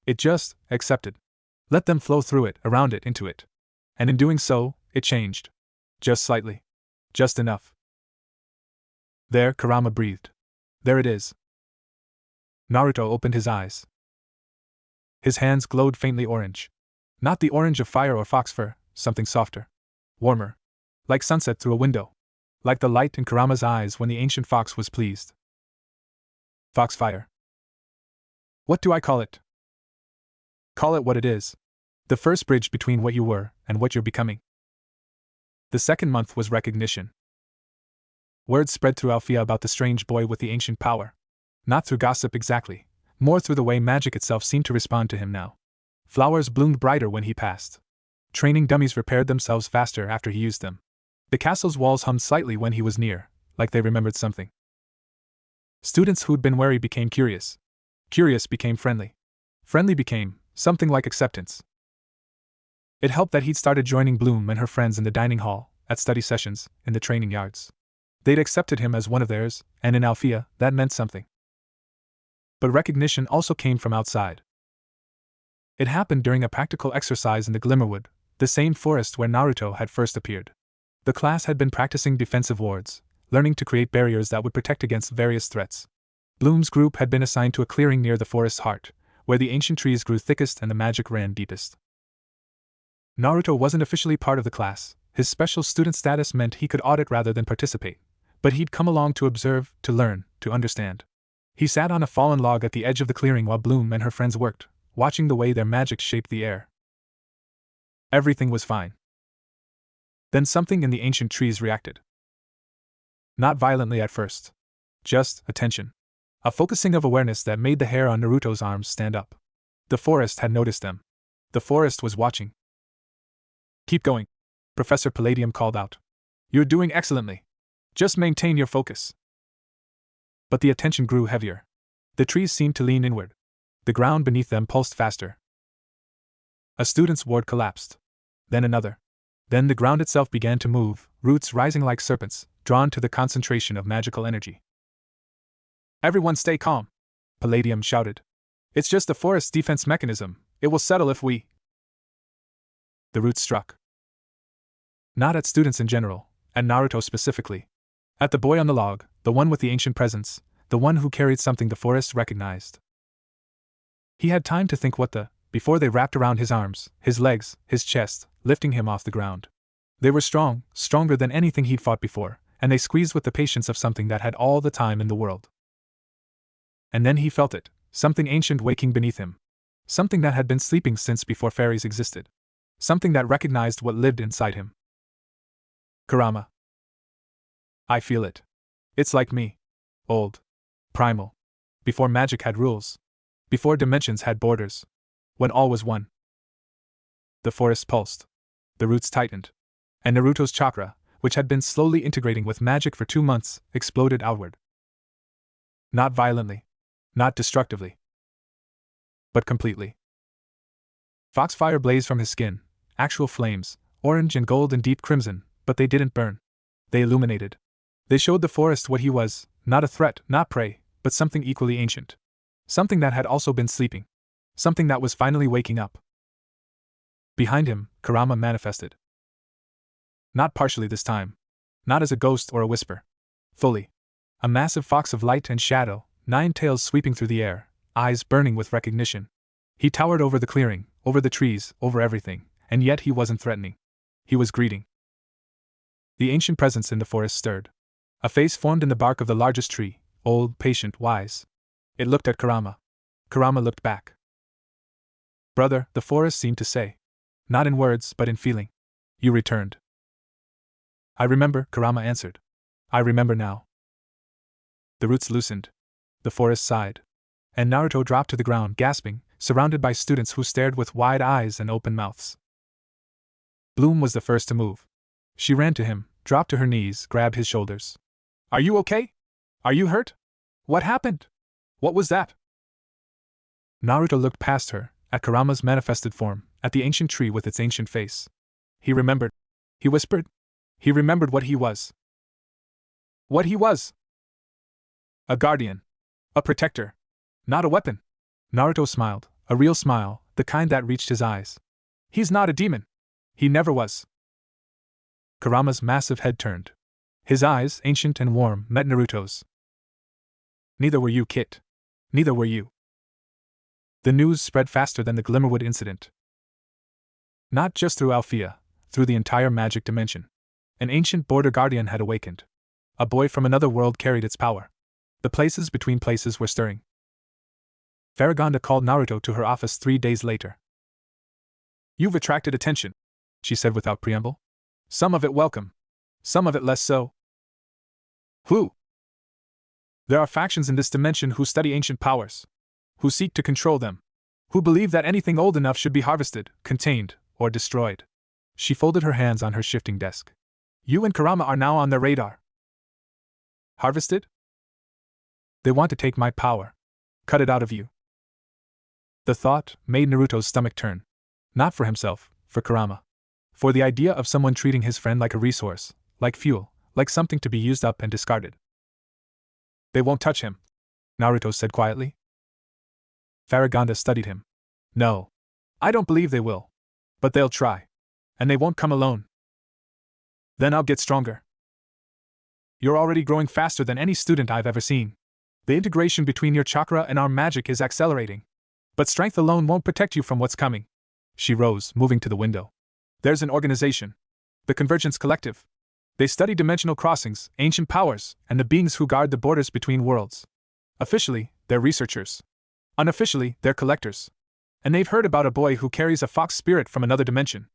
It just accepted. Let them flow through it, around it, into it. And in doing so, it changed. Just slightly. Just enough. There, Kurama breathed. There it is. Naruto opened his eyes. His hands glowed faintly orange. Not the orange of fire or fox fur, something softer. Warmer. Like sunset through a window. Like the light in Kurama's eyes when the ancient fox was pleased. Foxfire. What do I call it? Call it what it is. The first bridge between what you were and what you're becoming. The second month was recognition. Word spread through Alfea about the strange boy with the ancient power. Not through gossip exactly, more through the way magic itself seemed to respond to him now. Flowers bloomed brighter when he passed. Training dummies repaired themselves faster after he used them. The castle's walls hummed slightly when he was near, like they remembered something. Students who'd been wary became curious. Curious became friendly. Friendly became something like acceptance. It helped that he'd started joining Bloom and her friends in the dining hall, at study sessions, in the training yards. They'd accepted him as one of theirs, and in Alfea, that meant something. But recognition also came from outside. It happened during a practical exercise in the Glimmerwood, the same forest where Naruto had first appeared. The class had been practicing defensive wards, learning to create barriers that would protect against various threats. Bloom's group had been assigned to a clearing near the forest's heart, where the ancient trees grew thickest and the magic ran deepest. Naruto wasn't officially part of the class. His special student status meant he could audit rather than participate, but he'd come along to observe, to learn, to understand. He sat on a fallen log at the edge of the clearing while Bloom and her friends worked, watching the way their magic shaped the air. Everything was fine. Then something in the ancient trees reacted. Not violently at first. Just attention. A focusing of awareness that made the hair on Naruto's arms stand up. The forest had noticed them. The forest was watching. Keep going, Professor Palladium called out. You're doing excellently. Just maintain your focus. But the attention grew heavier. The trees seemed to lean inward. The ground beneath them pulsed faster. A student's ward collapsed. Then another. Then the ground itself began to move, roots rising like serpents, drawn to the concentration of magical energy. Everyone stay calm, Palladium shouted. It's just the forest's defense mechanism. It will settle if we... The roots struck. Not at students in general, at Naruto specifically. At the boy on the log, the one with the ancient presence, the one who carried something the forest recognized. He had time to think before they wrapped around his arms, his legs, his chest, lifting him off the ground. They were strong, stronger than anything he'd fought before, and they squeezed with the patience of something that had all the time in the world. And then he felt it, something ancient waking beneath him. Something that had been sleeping since before fairies existed. Something that recognized what lived inside him. Kurama. I feel it. It's like me. Old. Primal. Before magic had rules. Before dimensions had borders. When all was one. The forest pulsed. The roots tightened. And Naruto's chakra, which had been slowly integrating with magic for 2 months, exploded outward. Not violently. Not destructively. But completely. Foxfire blazed from his skin, actual flames, orange and gold and deep crimson, but they didn't burn. They illuminated. They showed the forest what he was, not a threat, not prey, but something equally ancient. Something that had also been sleeping. Something that was finally waking up. Behind him, Kurama manifested. Not partially this time. Not as a ghost or a whisper. Fully. A massive fox of light and shadow, 9 tails sweeping through the air, eyes burning with recognition. He towered over the clearing, over the trees, over everything, and yet he wasn't threatening. He was greeting. The ancient presence in the forest stirred. A face formed in the bark of the largest tree, old, patient, wise. It looked at Kurama. Kurama looked back. Brother, the forest seemed to say. Not in words, but in feeling. You returned. I remember, Kurama answered. I remember now. The roots loosened. The forest sighed. And Naruto dropped to the ground, gasping, surrounded by students who stared with wide eyes and open mouths. Bloom was the first to move. She ran to him, dropped to her knees, grabbed his shoulders. Are you okay? Are you hurt? What happened? What was that? Naruto looked past her, at Kurama's manifested form, at the ancient tree with its ancient face. He remembered. He whispered. He remembered what he was. What he was! A guardian. A protector. Not a weapon. Naruto smiled, a real smile, the kind that reached his eyes. He's not a demon. He never was. Kurama's massive head turned. His eyes, ancient and warm, met Naruto's. Neither were you, Kit. Neither were you. The news spread faster than the Glimmerwood incident. Not just through Alfea, through the entire magic dimension. An ancient border guardian had awakened. A boy from another world carried its power. The places between places were stirring. Faragonda called Naruto to her office 3 days later. You've attracted attention, she said without preamble. Some of it welcome. Some of it less so. Who? There are factions in this dimension who study ancient powers. Who seek to control them. Who believe that anything old enough should be harvested, contained, or destroyed. She folded her hands on her shifting desk. You and Kurama are now on their radar. Harvested? They want to take my power. Cut it out of you. The thought made Naruto's stomach turn. Not for himself, for Kurama. For the idea of someone treating his friend like a resource, like fuel, like something to be used up and discarded. They won't touch him, Naruto said quietly. Faragonda studied him. No. I don't believe they will. But they'll try. And they won't come alone. Then I'll get stronger. You're already growing faster than any student I've ever seen. The integration between your chakra and our magic is accelerating. But strength alone won't protect you from what's coming. She rose, moving to the window. There's an organization. The Convergence Collective. They study dimensional crossings, ancient powers, and the beings who guard the borders between worlds. Officially, they're researchers. Unofficially, they're collectors. And they've heard about a boy who carries a fox spirit from another dimension.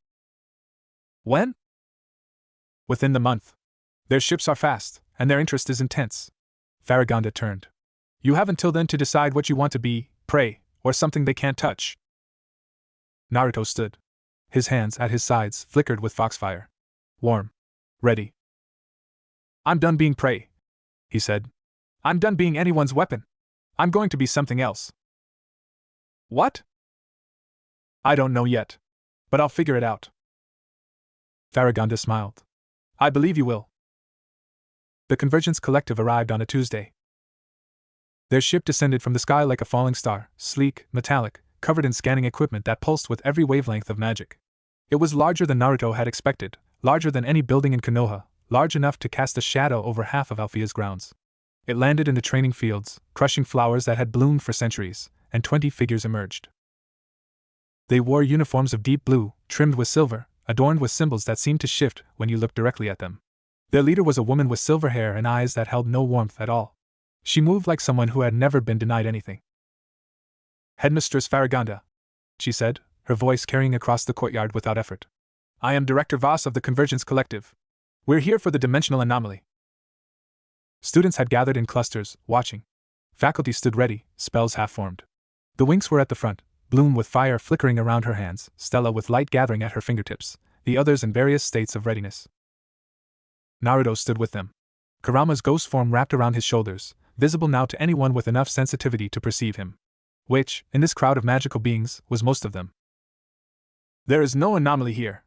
When? Within the month. Their ships are fast, and their interest is intense. Faragonda turned. You have until then to decide what you want to be, prey, or something they can't touch. Naruto stood. His hands at his sides flickered with foxfire. Warm. Ready. I'm done being prey, he said. I'm done being anyone's weapon. I'm going to be something else. What? I don't know yet. But I'll figure it out. Faragonda smiled. I believe you will. The Convergence Collective arrived on a Tuesday. Their ship descended from the sky like a falling star, sleek, metallic, covered in scanning equipment that pulsed with every wavelength of magic. It was larger than Naruto had expected, larger than any building in Konoha, large enough to cast a shadow over half of Alfea's grounds. It landed in the training fields, crushing flowers that had bloomed for centuries, and 20 figures emerged. They wore uniforms of deep blue, trimmed with silver, adorned with symbols that seemed to shift when you looked directly at them. Their leader was a woman with silver hair and eyes that held no warmth at all. She moved like someone who had never been denied anything. Headmistress Faragonda, she said, her voice carrying across the courtyard without effort. I am Director Voss of the Convergence Collective. We're here for the dimensional anomaly. Students had gathered in clusters, watching. Faculty stood ready, spells half-formed. The Winx were at the front, Bloom with fire flickering around her hands, Stella with light gathering at her fingertips, the others in various states of readiness. Naruto stood with them. Kurama's ghost form wrapped around his shoulders, visible now to anyone with enough sensitivity to perceive him. Which, in this crowd of magical beings, was most of them. There is no anomaly here,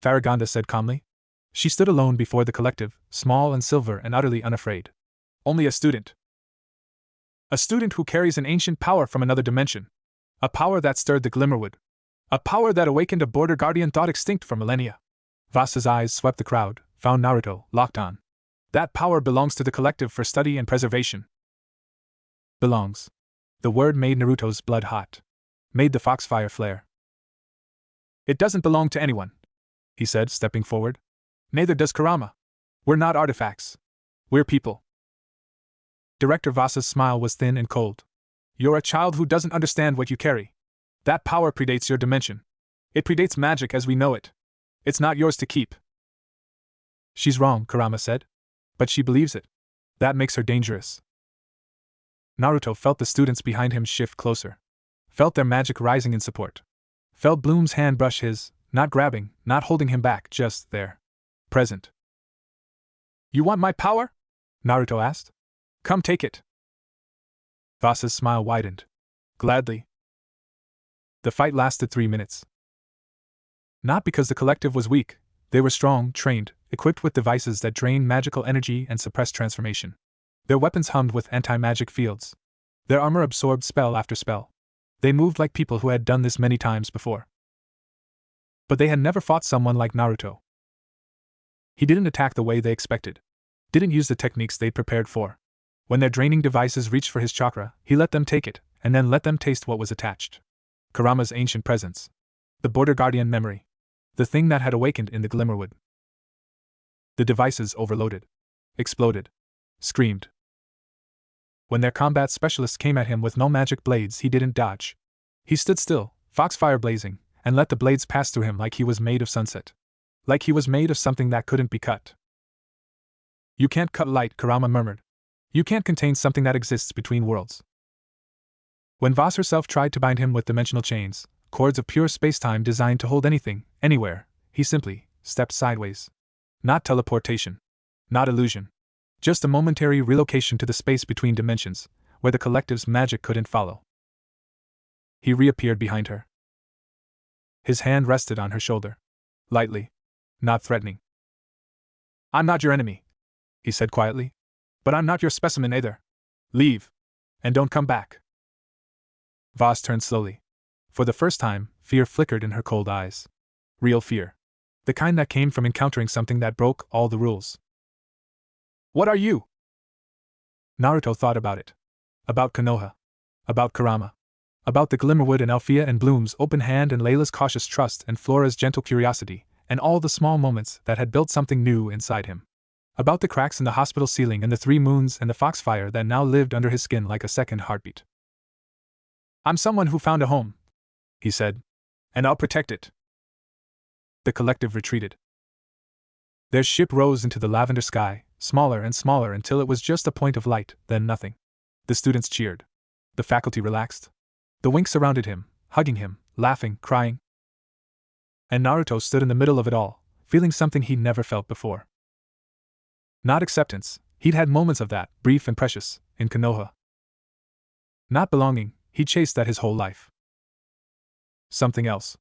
Faragonda said calmly. She stood alone before the collective, small and silver and utterly unafraid. Only a student. A student who carries an ancient power from another dimension. A power that stirred the Glimmerwood. A power that awakened a border guardian thought extinct for millennia. Voss's eyes swept the crowd, found Naruto, locked on. That power belongs to the collective for study and preservation. Belongs. The word made Naruto's blood hot. Made the foxfire flare. It doesn't belong to anyone, he said, stepping forward. Neither does Kurama. We're not artifacts. We're people. Director Voss's smile was thin and cold. You're a child who doesn't understand what you carry. That power predates your dimension. It predates magic as we know it. It's not yours to keep. She's wrong, Kurama said. But she believes it. That makes her dangerous. Naruto felt the students behind him shift closer. Felt their magic rising in support. Felt Bloom's hand brush his, not grabbing, not holding him back, just there. Present. You want my power? Naruto asked. Come take it. Voss's smile widened. Gladly. The fight lasted 3 minutes. Not because the collective was weak, they were strong, trained, equipped with devices that drained magical energy and suppressed transformation. Their weapons hummed with anti-magic fields. Their armor absorbed spell after spell. They moved like people who had done this many times before. But they had never fought someone like Naruto. He didn't attack the way they expected. Didn't use the techniques they'd prepared for. When their draining devices reached for his chakra, he let them take it, and then let them taste what was attached. Kurama's ancient presence. The border guardian memory. The thing that had awakened in the Glimmerwood. The devices overloaded. Exploded. Screamed. When their combat specialists came at him with no magic blades, he didn't dodge. He stood still, foxfire blazing, and let the blades pass through him like he was made of sunset. Like he was made of something that couldn't be cut. You can't cut light, Kurama murmured. You can't contain something that exists between worlds. When Vos herself tried to bind him with dimensional chains, cords of pure spacetime designed to hold anything, anywhere, he simply stepped sideways. Not teleportation. Not illusion. Just a momentary relocation to the space between dimensions, where the collective's magic couldn't follow. He reappeared behind her. His hand rested on her shoulder. Lightly. Not threatening. I'm not your enemy, he said quietly. But I'm not your specimen either. Leave. And don't come back. Vos turned slowly. For the first time, fear flickered in her cold eyes. Real fear. The kind that came from encountering something that broke all the rules. What are you? Naruto thought about it. About Konoha. About Kurama. About the Glimmerwood and Alfea and Bloom's open hand and Layla's cautious trust and Flora's gentle curiosity, and all the small moments that had built something new inside him. About the cracks in the hospital ceiling and the 3 moons and the foxfire that now lived under his skin like a second heartbeat. I'm someone who found a home, he said. And I'll protect it. The collective retreated. Their ship rose into the lavender sky, smaller and smaller until it was just a point of light, then nothing. The students cheered. The faculty relaxed. The Winx surrounded him, hugging him, laughing, crying. And Naruto stood in the middle of it all, feeling something he'd never felt before. Not acceptance, he'd had moments of that, brief and precious, in Konoha. Not belonging, he'd chased that his whole life. Something else.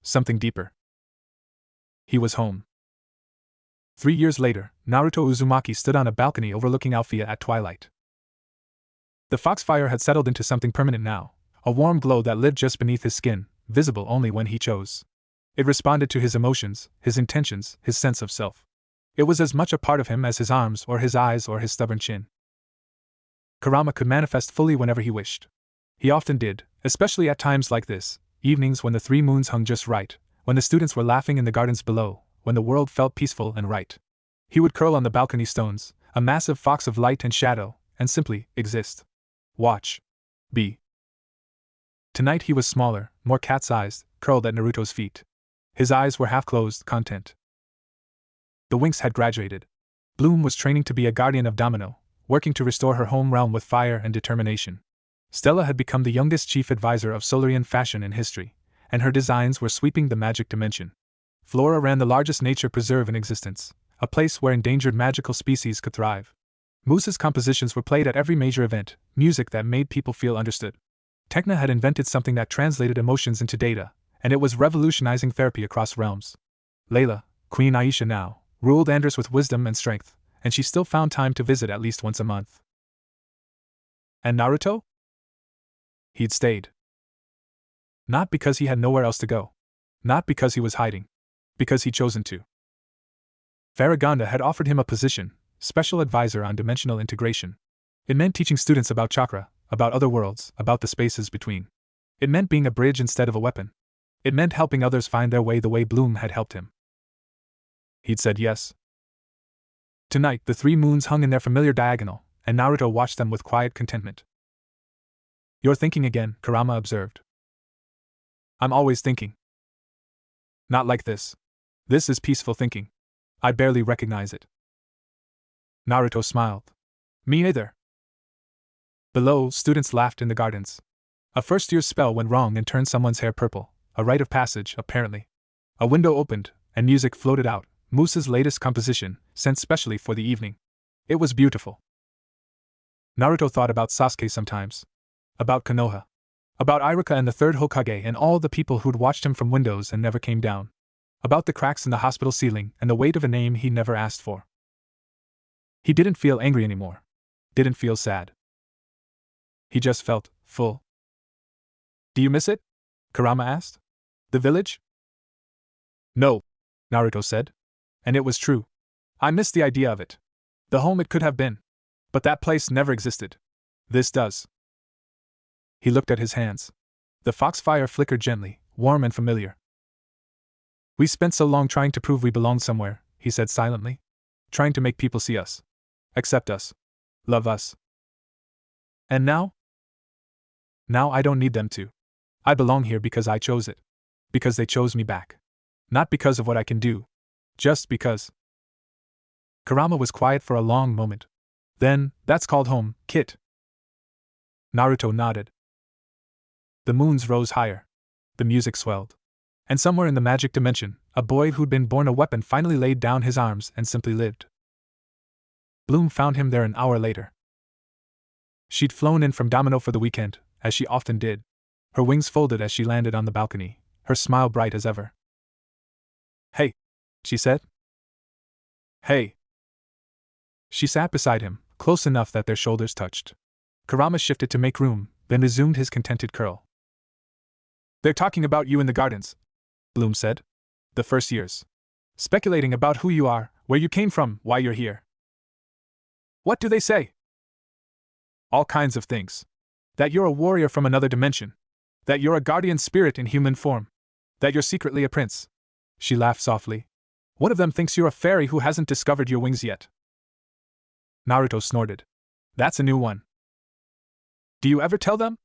Something deeper. He was home. 3 years later, Naruto Uzumaki stood on a balcony overlooking Alfea at twilight. The foxfire had settled into something permanent now, a warm glow that lived just beneath his skin, visible only when he chose. It responded to his emotions, his intentions, his sense of self. It was as much a part of him as his arms or his eyes or his stubborn chin. Kurama could manifest fully whenever he wished. He often did, especially at times like this, evenings when the 3 moons hung just right, when the students were laughing in the gardens below, when the world felt peaceful and right. He would curl on the balcony stones, a massive fox of light and shadow, and simply exist. Watch. Be. Tonight he was smaller, more cat-sized, curled at Naruto's feet. His eyes were half-closed, content. The Winx had graduated. Bloom was training to be a guardian of Domino, working to restore her home realm with fire and determination. Stella had become the youngest chief advisor of Solarian fashion in history, and her designs were sweeping the magic dimension. Flora ran the largest nature preserve in existence, a place where endangered magical species could thrive. Moose's compositions were played at every major event, music that made people feel understood. Tekna had invented something that translated emotions into data, and it was revolutionizing therapy across realms. Layla, Queen Aisha now, ruled Andros with wisdom and strength, and she still found time to visit at least once a month. And Naruto? He'd stayed. Not because he had nowhere else to go. Not because he was hiding. Because he'd chosen to. Faragonda had offered him a position, special advisor on dimensional integration. It meant teaching students about chakra, about other worlds, about the spaces between. It meant being a bridge instead of a weapon. It meant helping others find their way the way Bloom had helped him. He'd said yes. Tonight, the 3 moons hung in their familiar diagonal, and Naruto watched them with quiet contentment. You're thinking again, Kurama observed. I'm always thinking. Not like this. This is peaceful thinking. I barely recognize it. Naruto smiled. Me neither. Below, students laughed in the gardens. A first-year spell went wrong and turned someone's hair purple, a rite of passage, apparently. A window opened, and music floated out, Moose's latest composition, sent specially for the evening. It was beautiful. Naruto thought about Sasuke sometimes. About Konoha. About Iruka and the 3rd Hokage and all the people who'd watched him from windows and never came down. About the cracks in the hospital ceiling and the weight of a name he never asked for. He didn't feel angry anymore. Didn't feel sad. He just felt full. Do you miss it? Kurama asked. The village? No, Naruto said. And it was true. I missed the idea of it. The home it could have been. But that place never existed. This does. He looked at his hands. The foxfire flickered gently, warm and familiar. We spent so long trying to prove we belonged somewhere, he said silently. Trying to make people see us. Accept us. Love us. And now? Now I don't need them to. I belong here because I chose it. Because they chose me back. Not because of what I can do. Just because. Kurama was quiet for a long moment. Then, that's called home, Kit. Naruto nodded. The moons rose higher. The music swelled. And somewhere in the magic dimension, a boy who'd been born a weapon finally laid down his arms and simply lived. Bloom found him there an hour later. She'd flown in from Domino for the weekend, as she often did. Her wings folded as she landed on the balcony, her smile bright as ever. Hey, she said. Hey. She sat beside him, close enough that their shoulders touched. Kurama shifted to make room, then resumed his contented curl. They're talking about you in the gardens, Bloom said. The first years. Speculating about who you are, where you came from, why you're here. What do they say? All kinds of things. That you're a warrior from another dimension. That you're a guardian spirit in human form. That you're secretly a prince. She laughed softly. One of them thinks you're a fairy who hasn't discovered your wings yet. Naruto snorted. That's a new one. Do you ever tell them?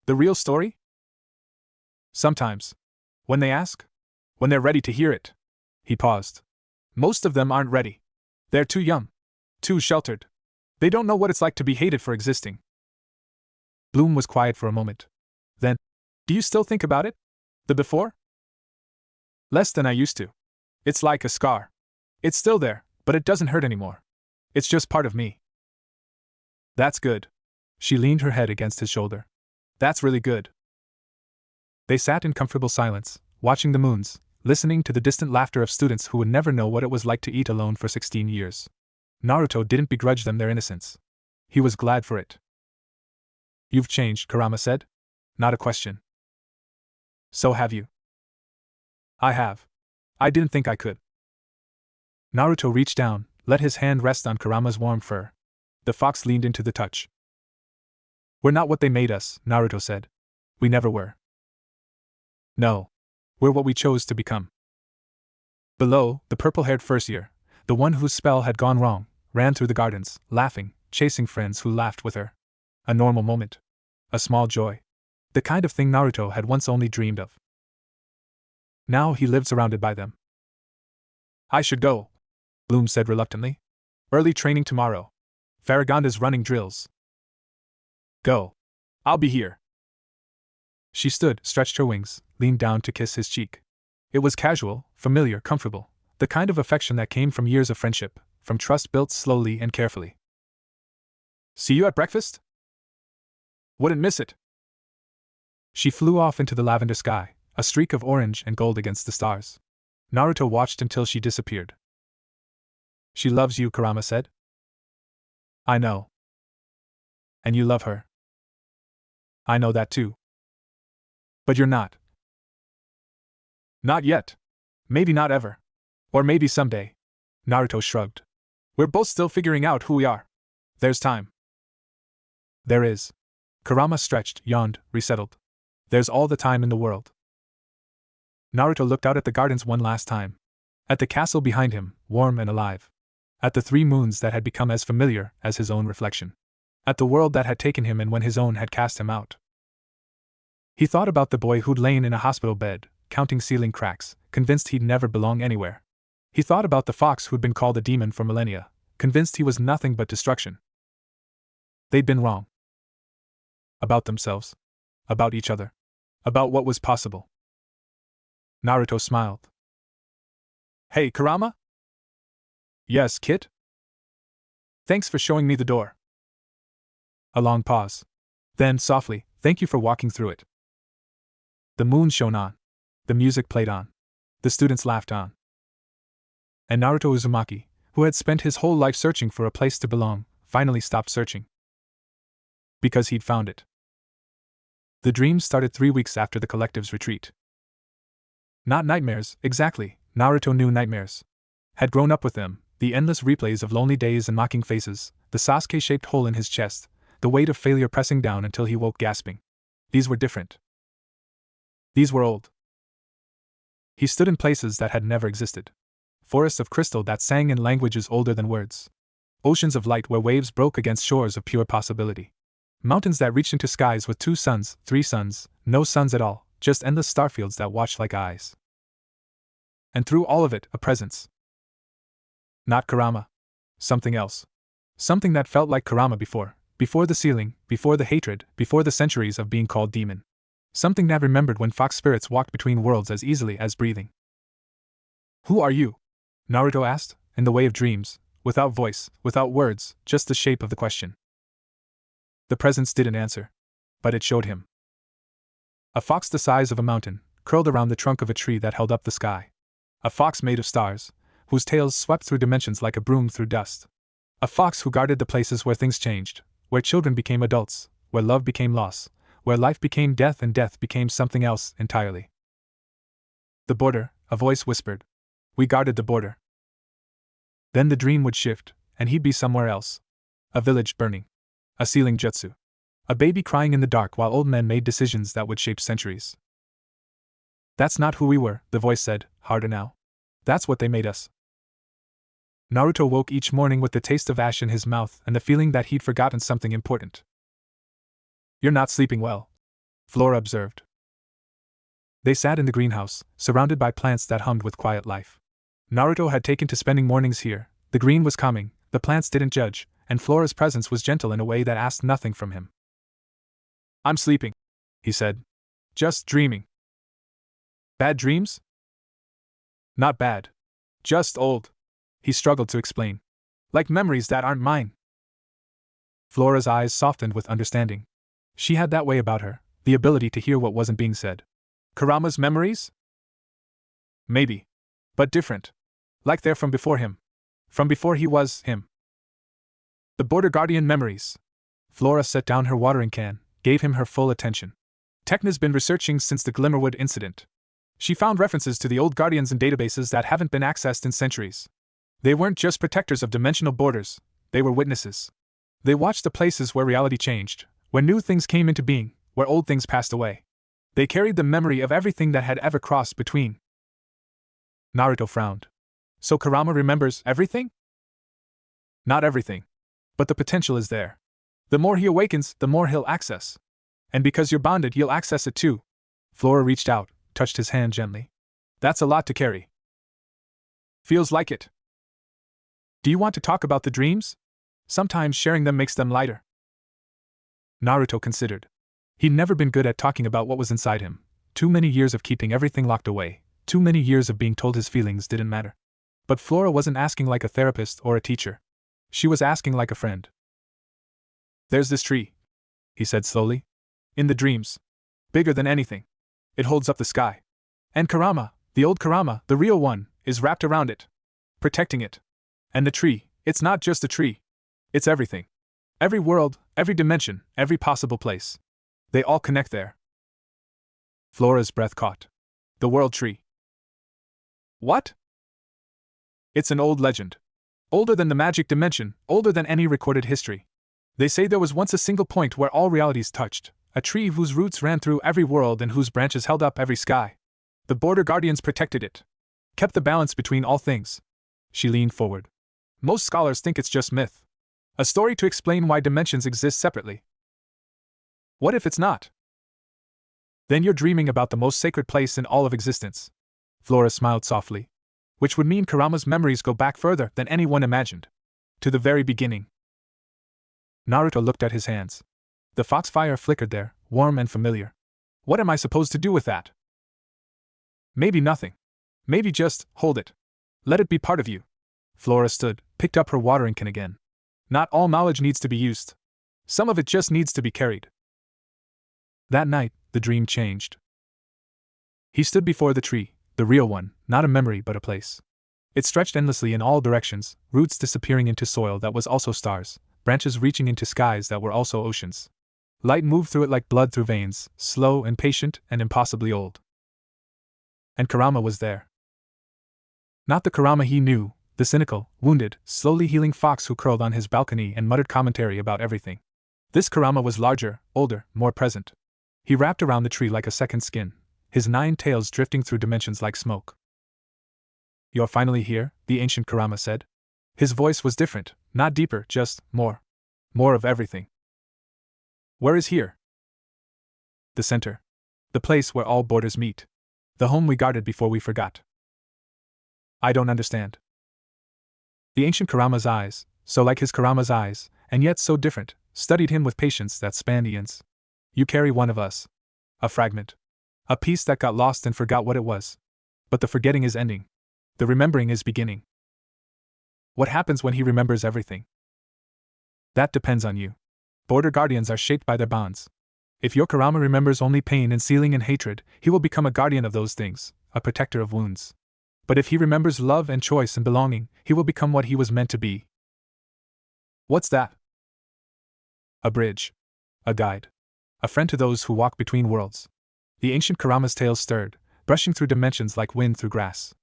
The real story? Sometimes. When they ask? When they're ready to hear it. He paused. Most of them aren't ready. They're too young. Too sheltered. They don't know what it's like to be hated for existing. Bloom was quiet for a moment. Then, do you still think about it? The before? Less than I used to. It's like a scar. It's still there, but it doesn't hurt anymore. It's just part of me. That's good. She leaned her head against his shoulder. That's really good. They sat in comfortable silence, watching the moons, listening to the distant laughter of students who would never know what it was like to eat alone for 16 years. Naruto didn't begrudge them their innocence. He was glad for it. You've changed, Kurama said. Not a question. So have you. I have. I didn't think I could. Naruto reached down, let his hand rest on Kurama's warm fur. The fox leaned into the touch. We're not what they made us, Naruto said. We never were. No. We're what we chose to become. Below, the purple-haired first year, the one whose spell had gone wrong, ran through the gardens, laughing, chasing friends who laughed with her. A normal moment. A small joy. The kind of thing Naruto had once only dreamed of. Now he lived surrounded by them. I should go, Bloom said reluctantly. Early training tomorrow. Faragonda's running drills. Go. I'll be here. She stood, stretched her wings, leaned down to kiss his cheek. It was casual, familiar, comfortable, the kind of affection that came from years of friendship, from trust built slowly and carefully. See you at breakfast? Wouldn't miss it. She flew off into the lavender sky, a streak of orange and gold against the stars. Naruto watched until she disappeared. She loves you, Kurama said. I know. And you love her. I know that too. But you're not. Not yet. Maybe not ever. Or maybe someday. Naruto shrugged. We're both still figuring out who we are. There's time. There is. Kurama stretched, yawned, resettled. There's all the time in the world. Naruto looked out at the gardens one last time. At the castle behind him, warm and alive. At the three moons that had become as familiar as his own reflection. At the world that had taken him and when his own had cast him out. He thought about the boy who'd lain in a hospital bed, counting ceiling cracks, convinced he'd never belong anywhere. He thought about the fox who'd been called a demon for millennia, convinced he was nothing but destruction. They'd been wrong. About themselves. About each other. About what was possible. Naruto smiled. Hey, Kurama? Yes, Kit? Thanks for showing me the door. A long pause. Then, softly, thank you for walking through it. The moon shone on. The music played on. The students laughed on. And Naruto Uzumaki, who had spent his whole life searching for a place to belong, finally stopped searching. Because he'd found it. The dreams started 3 weeks after the collective's retreat. Not nightmares, exactly, Naruto knew nightmares. Had grown up with them, the endless replays of lonely days and mocking faces, the Sasuke-shaped hole in his chest, the weight of failure pressing down until he woke gasping. These were different. These were old. He stood in places that had never existed. Forests of crystal that sang in languages older than words. Oceans of light where waves broke against shores of pure possibility. Mountains that reached into skies with 2 suns, 3 suns, no suns at all, just endless starfields that watched like eyes. And through all of it, a presence. Not Kurama. Something else. Something that felt like Kurama before the ceiling, before the hatred, before the centuries of being called demon. Something that remembered when fox spirits walked between worlds as easily as breathing. Who are you? Naruto asked, in the way of dreams, without voice, without words, just the shape of the question. The presence didn't answer. But it showed him. A fox the size of a mountain, curled around the trunk of a tree that held up the sky. A fox made of stars, whose tails swept through dimensions like a broom through dust. A fox who guarded the places where things changed, where children became adults, where love became loss, where life became death and death became something else entirely. The border, a voice whispered. We guarded the border. Then the dream would shift, and he'd be somewhere else. A village burning. A ceiling jutsu. A baby crying in the dark while old men made decisions that would shape centuries. That's not who we were, the voice said, harder now. That's what they made us. Naruto woke each morning with the taste of ash in his mouth and the feeling that he'd forgotten something important. You're not sleeping well, Flora observed. They sat in the greenhouse, surrounded by plants that hummed with quiet life. Naruto had taken to spending mornings here. The green was calming, the plants didn't judge, and Flora's presence was gentle in a way that asked nothing from him. I'm sleeping, he said. Just dreaming. Bad dreams? Not bad. Just old. He struggled to explain. Like memories that aren't mine. Flora's eyes softened with understanding. She had that way about her, the ability to hear what wasn't being said. Kurama's memories? Maybe. But different. Like they're from before him. From before he was him. The Border Guardian memories. Flora set down her watering can, gave him her full attention. Tekna's been researching since the Glimmerwood incident. She found references to the old Guardians in databases that haven't been accessed in centuries. They weren't just protectors of dimensional borders, they were witnesses. They watched the places where reality changed, where new things came into being, where old things passed away. They carried the memory of everything that had ever crossed between. Naruto frowned. So Kurama remembers everything? Not everything. But the potential is there. The more he awakens, the more he'll access. And because you're bonded, you'll access it too. Flora reached out, touched his hand gently. That's a lot to carry. Feels like it. Do you want to talk about the dreams? Sometimes sharing them makes them lighter. Naruto considered. He'd never been good at talking about what was inside him. Too many years of keeping everything locked away. Too many years of being told his feelings didn't matter. But Flora wasn't asking like a therapist or a teacher. She was asking like a friend. There's this tree, he said slowly. In the dreams. Bigger than anything. It holds up the sky. And Kurama, the old Kurama, the real one, is wrapped around it. Protecting it. And the tree, it's not just a tree. It's everything. Every world, every dimension, every possible place. They all connect there. Flora's breath caught. The world tree. What? It's an old legend. Older than the magic dimension, older than any recorded history. They say there was once a single point where all realities touched, a tree whose roots ran through every world and whose branches held up every sky. The Border Guardians protected it. Kept the balance between all things. She leaned forward. Most scholars think it's just myth. A story to explain why dimensions exist separately. What if it's not? Then you're dreaming about the most sacred place in all of existence. Flora smiled softly. Which would mean Kurama's memories go back further than anyone imagined. To the very beginning. Naruto looked at his hands. The foxfire flickered there, warm and familiar. What am I supposed to do with that? Maybe nothing. Maybe just hold it. Let it be part of you. Flora stood, picked up her watering can again. Not all knowledge needs to be used. Some of it just needs to be carried. That night, the dream changed. He stood before the tree, the real one, not a memory but a place. It stretched endlessly in all directions, roots disappearing into soil that was also stars, branches reaching into skies that were also oceans. Light moved through it like blood through veins, slow and patient and impossibly old. And Kurama was there. Not the Kurama he knew, the cynical, wounded, slowly healing fox who curled on his balcony and muttered commentary about everything. This Kurama was larger, older, more present. He wrapped around the tree like a second skin, his 9 tails drifting through dimensions like smoke. "You're finally here," the ancient Kurama said. His voice was different, not deeper, just more. More of everything. "Where is here?" "The center. The place where all borders meet. The home we guarded before we forgot." "I don't understand." The ancient Kurama's eyes, so like his Kurama's eyes, and yet so different, studied him with patience that spanned eons. "You carry one of us. A fragment. A piece that got lost and forgot what it was. But the forgetting is ending. The remembering is beginning." "What happens when he remembers everything?" "That depends on you. Border guardians are shaped by their bonds. If your Kurama remembers only pain and sealing and hatred, he will become a guardian of those things, a protector of wounds. But if he remembers love and choice and belonging, he will become what he was meant to be." "What's that?" "A bridge. A guide. A friend to those who walk between worlds." The ancient Kurama's tail stirred, brushing through dimensions like wind through grass.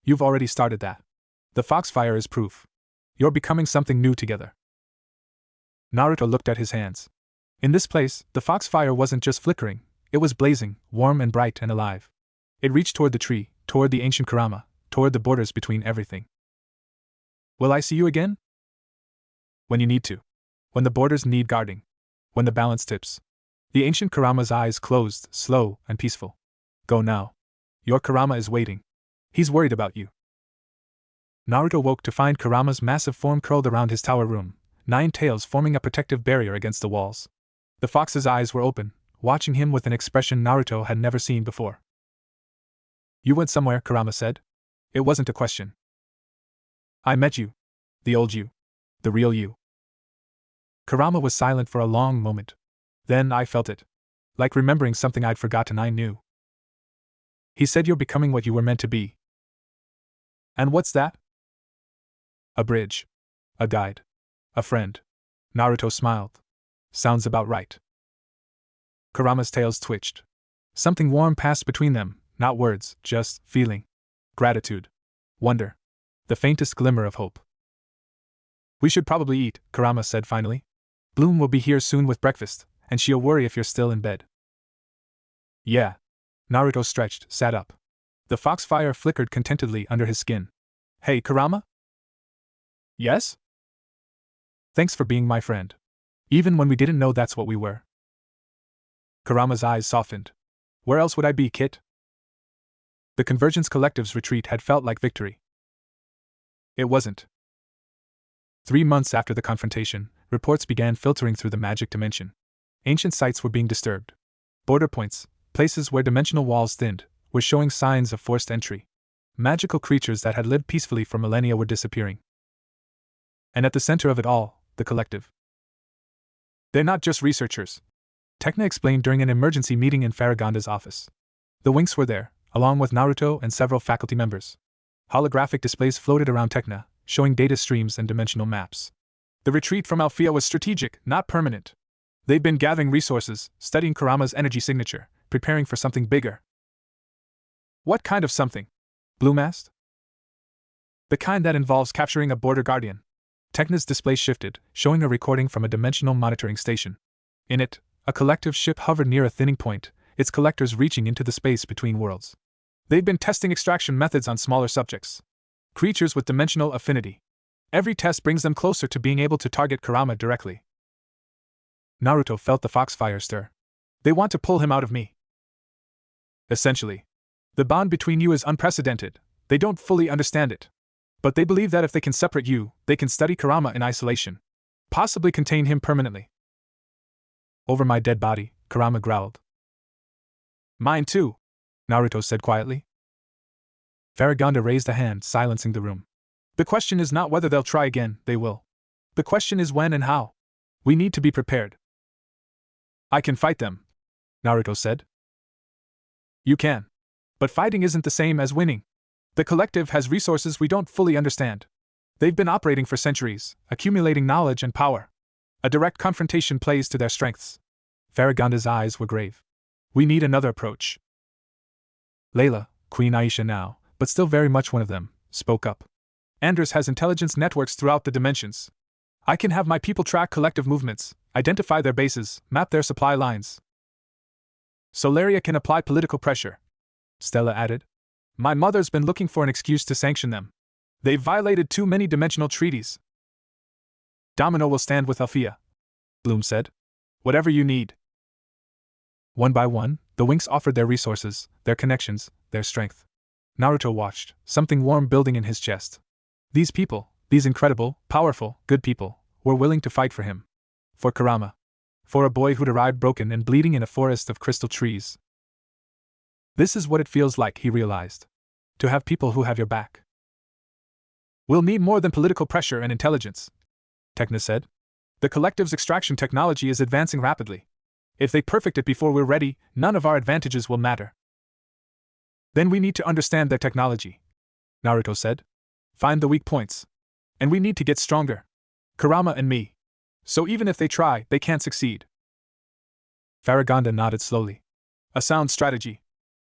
"You've already started that. The foxfire is proof. You're becoming something new together." Naruto looked at his hands. In this place, the foxfire wasn't just flickering, it was blazing, warm and bright and alive. It reached toward the tree, toward the ancient Kurama, toward the borders between everything. "Will I see you again?" "When you need to. When the borders need guarding. When the balance tips." The ancient Kurama's eyes closed, slow and peaceful. "Go now. Your Kurama is waiting. He's worried about you." Naruto woke to find Kurama's massive form curled around his tower room, 9 tails forming a protective barrier against the walls. The fox's eyes were open, watching him with an expression Naruto had never seen before. "You went somewhere," Kurama said. It wasn't a question. "I met you. The old you. The real you." Kurama was silent for a long moment. Then I felt it. Like remembering something I'd forgotten I knew. "He said you're becoming what you were meant to be." "And what's that?" "A bridge. A guide. A friend." Naruto smiled. "Sounds about right." Kurama's tails twitched. Something warm passed between them, not words, just feeling. Gratitude. Wonder. The faintest glimmer of hope. "We should probably eat," Kurama said finally. "Bloom will be here soon with breakfast, and she'll worry if you're still in bed." "Yeah." Naruto stretched, sat up. The foxfire flickered contentedly under his skin. "Hey, Kurama?" "Yes?" "Thanks for being my friend. Even when we didn't know that's what we were." Kurama's eyes softened. "Where else would I be, Kit?" The Convergence Collective's retreat had felt like victory. It wasn't. 3 months after the confrontation, reports began filtering through the magic dimension. Ancient sites were being disturbed. Border points, places where dimensional walls thinned, were showing signs of forced entry. Magical creatures that had lived peacefully for millennia were disappearing. And at the center of it all, the collective. "They're not just researchers," Tecna explained during an emergency meeting in Faragonda's office. The Winx were there, along with Naruto and several faculty members. Holographic displays floated around Tecna, showing data streams and dimensional maps. "The retreat from Alfea was strategic, not permanent. They've been gathering resources, studying Kurama's energy signature, preparing for something bigger." "What kind of something?" Bloom asked. "The kind that involves capturing a border guardian." Tecna's display shifted, showing a recording from a dimensional monitoring station. In it, a collective ship hovered near a thinning point, its collectors reaching into the space between worlds. "They've been testing extraction methods on smaller subjects. Creatures with dimensional affinity. Every test brings them closer to being able to target Kurama directly." Naruto felt the foxfire stir. "They want to pull him out of me." "Essentially. The bond between you is unprecedented. They don't fully understand it. But they believe that if they can separate you, they can study Kurama in isolation. Possibly contain him permanently." "Over my dead body," Kurama growled. "Mine too," Naruto said quietly. Faragonda raised a hand, silencing the room. "The question is not whether they'll try again, they will. The question is when and how. We need to be prepared." "I can fight them," Naruto said. "You can. But fighting isn't the same as winning. The collective has resources we don't fully understand. They've been operating for centuries, accumulating knowledge and power. A direct confrontation plays to their strengths." Faragonda's eyes were grave. "We need another approach." Layla, Queen Aisha now, but still very much one of them, spoke up. Anders has intelligence networks throughout the dimensions. I can have my people track collective movements, identify their bases, map their supply lines. Solaria can apply political pressure, Stella added. My mother's been looking for an excuse to sanction them. They've violated too many dimensional treaties. Domino will stand with Alfea, Bloom said. Whatever you need. One by one, the Winx offered their resources, their connections, their strength. Naruto watched, something warm building in his chest. These people, these incredible, powerful, good people, were willing to fight for him. For Kurama. For a boy who'd arrived broken and bleeding in a forest of crystal trees. This is what it feels like, he realized. To have people who have your back. We'll need more than political pressure and intelligence, Tekna said. The collective's extraction technology is advancing rapidly. If they perfect it before we're ready, none of our advantages will matter. Then we need to understand their technology, Naruto said. Find the weak points. And we need to get stronger. Kurama and me. So even if they try, they can't succeed. Faragonda nodded slowly. A sound strategy.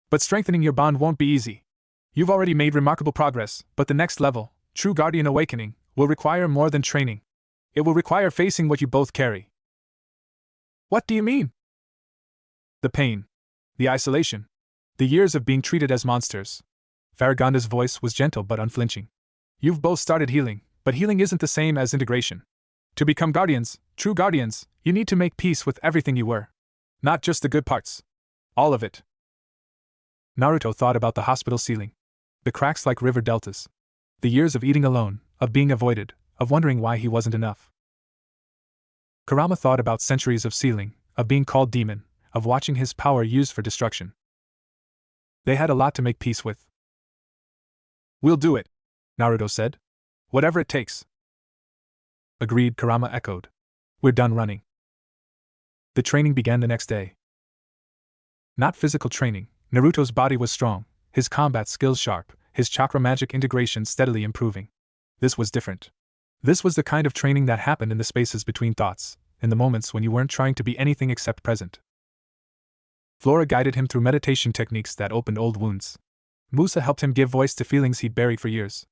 But strengthening your bond won't be easy. You've already made remarkable progress, but the next level, true Guardian Awakening, will require more than training. It will require facing what you both carry. What do you mean? The pain. The isolation. The years of being treated as monsters. Faragonda's voice was gentle but unflinching. You've both started healing, but healing isn't the same as integration. To become guardians, true guardians, you need to make peace with everything you were. Not just the good parts. All of it. Naruto thought about the hospital ceiling. The cracks like river deltas. The years of eating alone, of being avoided, of wondering why he wasn't enough. Kurama thought about centuries of sealing, of being called demon, of watching his power used for destruction. They had a lot to make peace with. We'll do it, Naruto said. Whatever it takes. Agreed, Kurama echoed. We're done running. The training began the next day. Not physical training. Naruto's body was strong, his combat skills sharp, his chakra magic integration steadily improving. This was different. This was the kind of training that happened in the spaces between thoughts, in the moments when you weren't trying to be anything except present. Flora guided him through meditation techniques that opened old wounds. Musa helped him give voice to feelings he'd buried for years.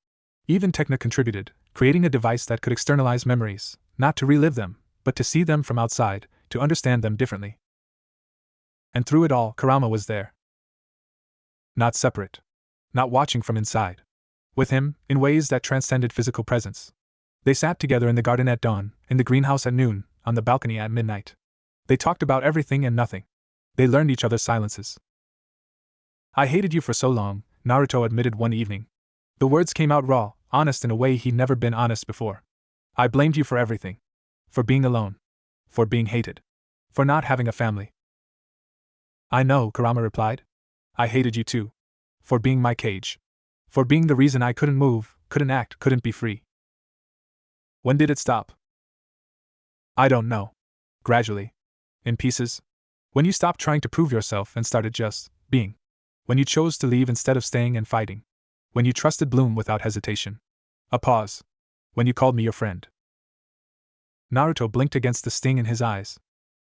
Even Tekna contributed, creating a device that could externalize memories, not to relive them, but to see them from outside, to understand them differently. And through it all, Kurama was there. Not separate. Not watching from inside. With him, in ways that transcended physical presence. They sat together in the garden at dawn, in the greenhouse at noon, on the balcony at midnight. They talked about everything and nothing. They learned each other's silences. I hated you for so long, Naruto admitted one evening. The words came out raw, honest in a way he'd never been honest before. I blamed you for everything. For being alone. For being hated. For not having a family. I know, Kurama replied. I hated you too. For being my cage. For being the reason I couldn't move, couldn't act, couldn't be free. When did it stop? I don't know. Gradually. In pieces. When you stopped trying to prove yourself and started just being. When you chose to leave instead of staying and fighting. When you trusted Bloom without hesitation. A pause. When you called me your friend. Naruto blinked against the sting in his eyes.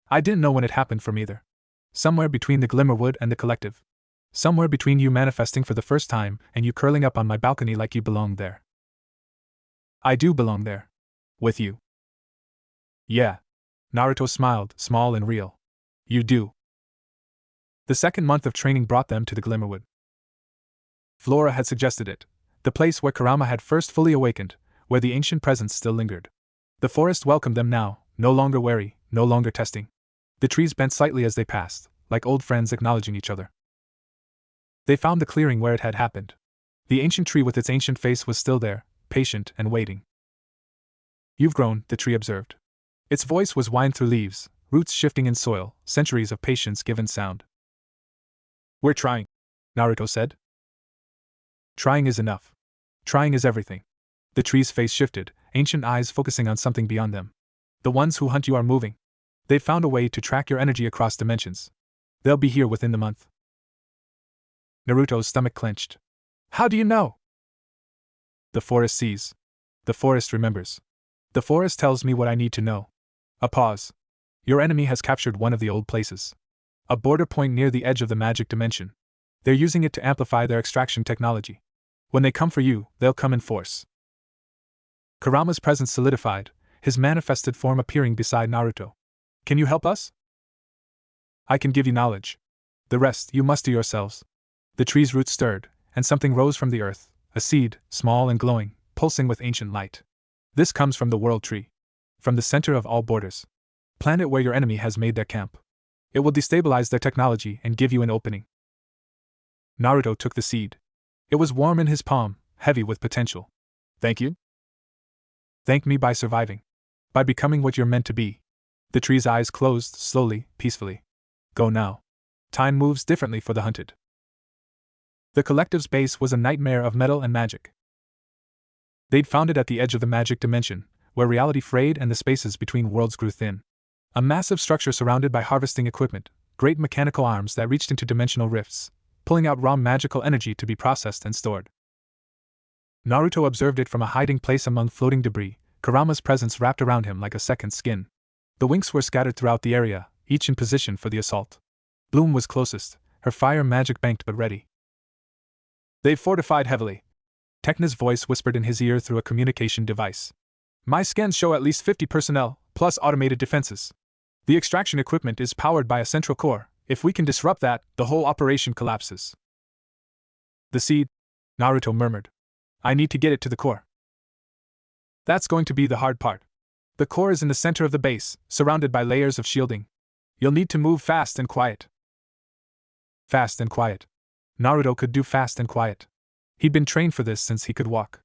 I didn't know when it happened from either. Somewhere between the Glimmerwood and the collective. Somewhere between you manifesting for the first time and you curling up on my balcony like you belonged there. I do belong there. With you. Yeah. Naruto smiled, small and real. You do. The second month of training brought them to the Glimmerwood. Flora had suggested it, the place where Kurama had first fully awakened, where the ancient presence still lingered. The forest welcomed them now, no longer wary, no longer testing. The trees bent slightly as they passed, like old friends acknowledging each other. They found the clearing where it had happened. The ancient tree with its ancient face was still there, patient and waiting. You've grown, the tree observed. Its voice was whined through leaves, roots shifting in soil, centuries of patience given sound. We're trying, Naruto said. Trying is enough. Trying is everything. The tree's face shifted, ancient eyes focusing on something beyond them. The ones who hunt you are moving. They've found a way to track your energy across dimensions. They'll be here within the month. Naruto's stomach clenched. How do you know? The forest sees. The forest remembers. The forest tells me what I need to know. A pause. Your enemy has captured one of the old places. A border point near the edge of the magic dimension. They're using it to amplify their extraction technology. When they come for you, they'll come in force. Kurama's presence solidified, his manifested form appearing beside Naruto. Can you help us? I can give you knowledge. The rest you must do yourselves. The tree's roots stirred, and something rose from the earth, a seed, small and glowing, pulsing with ancient light. This comes from the World Tree. From the center of all borders. Plant it where your enemy has made their camp. It will destabilize their technology and give you an opening. Naruto took the seed. It was warm in his palm, heavy with potential. Thank you? Thank me by surviving. By becoming what you're meant to be. The tree's eyes closed, slowly, peacefully. Go now. Time moves differently for the hunted. The collective's base was a nightmare of metal and magic. They'd found it at the edge of the magic dimension, where reality frayed and the spaces between worlds grew thin. A massive structure surrounded by harvesting equipment, great mechanical arms that reached into dimensional rifts, pulling out raw magical energy to be processed and stored. Naruto observed it from a hiding place among floating debris, Kurama's presence wrapped around him like a second skin. The Winx were scattered throughout the area, each in position for the assault. Bloom was closest, her fire magic banked but ready. They've fortified heavily. Tekna's voice whispered in his ear through a communication device. My scans show at least 50 personnel, plus automated defenses. The extraction equipment is powered by a central core. If we can disrupt that, the whole operation collapses. The seed, Naruto murmured. I need to get it to the core. That's going to be the hard part. The core is in the center of the base, surrounded by layers of shielding. You'll need to move fast and quiet. Fast and quiet. Naruto could do fast and quiet. He'd been trained for this since he could walk.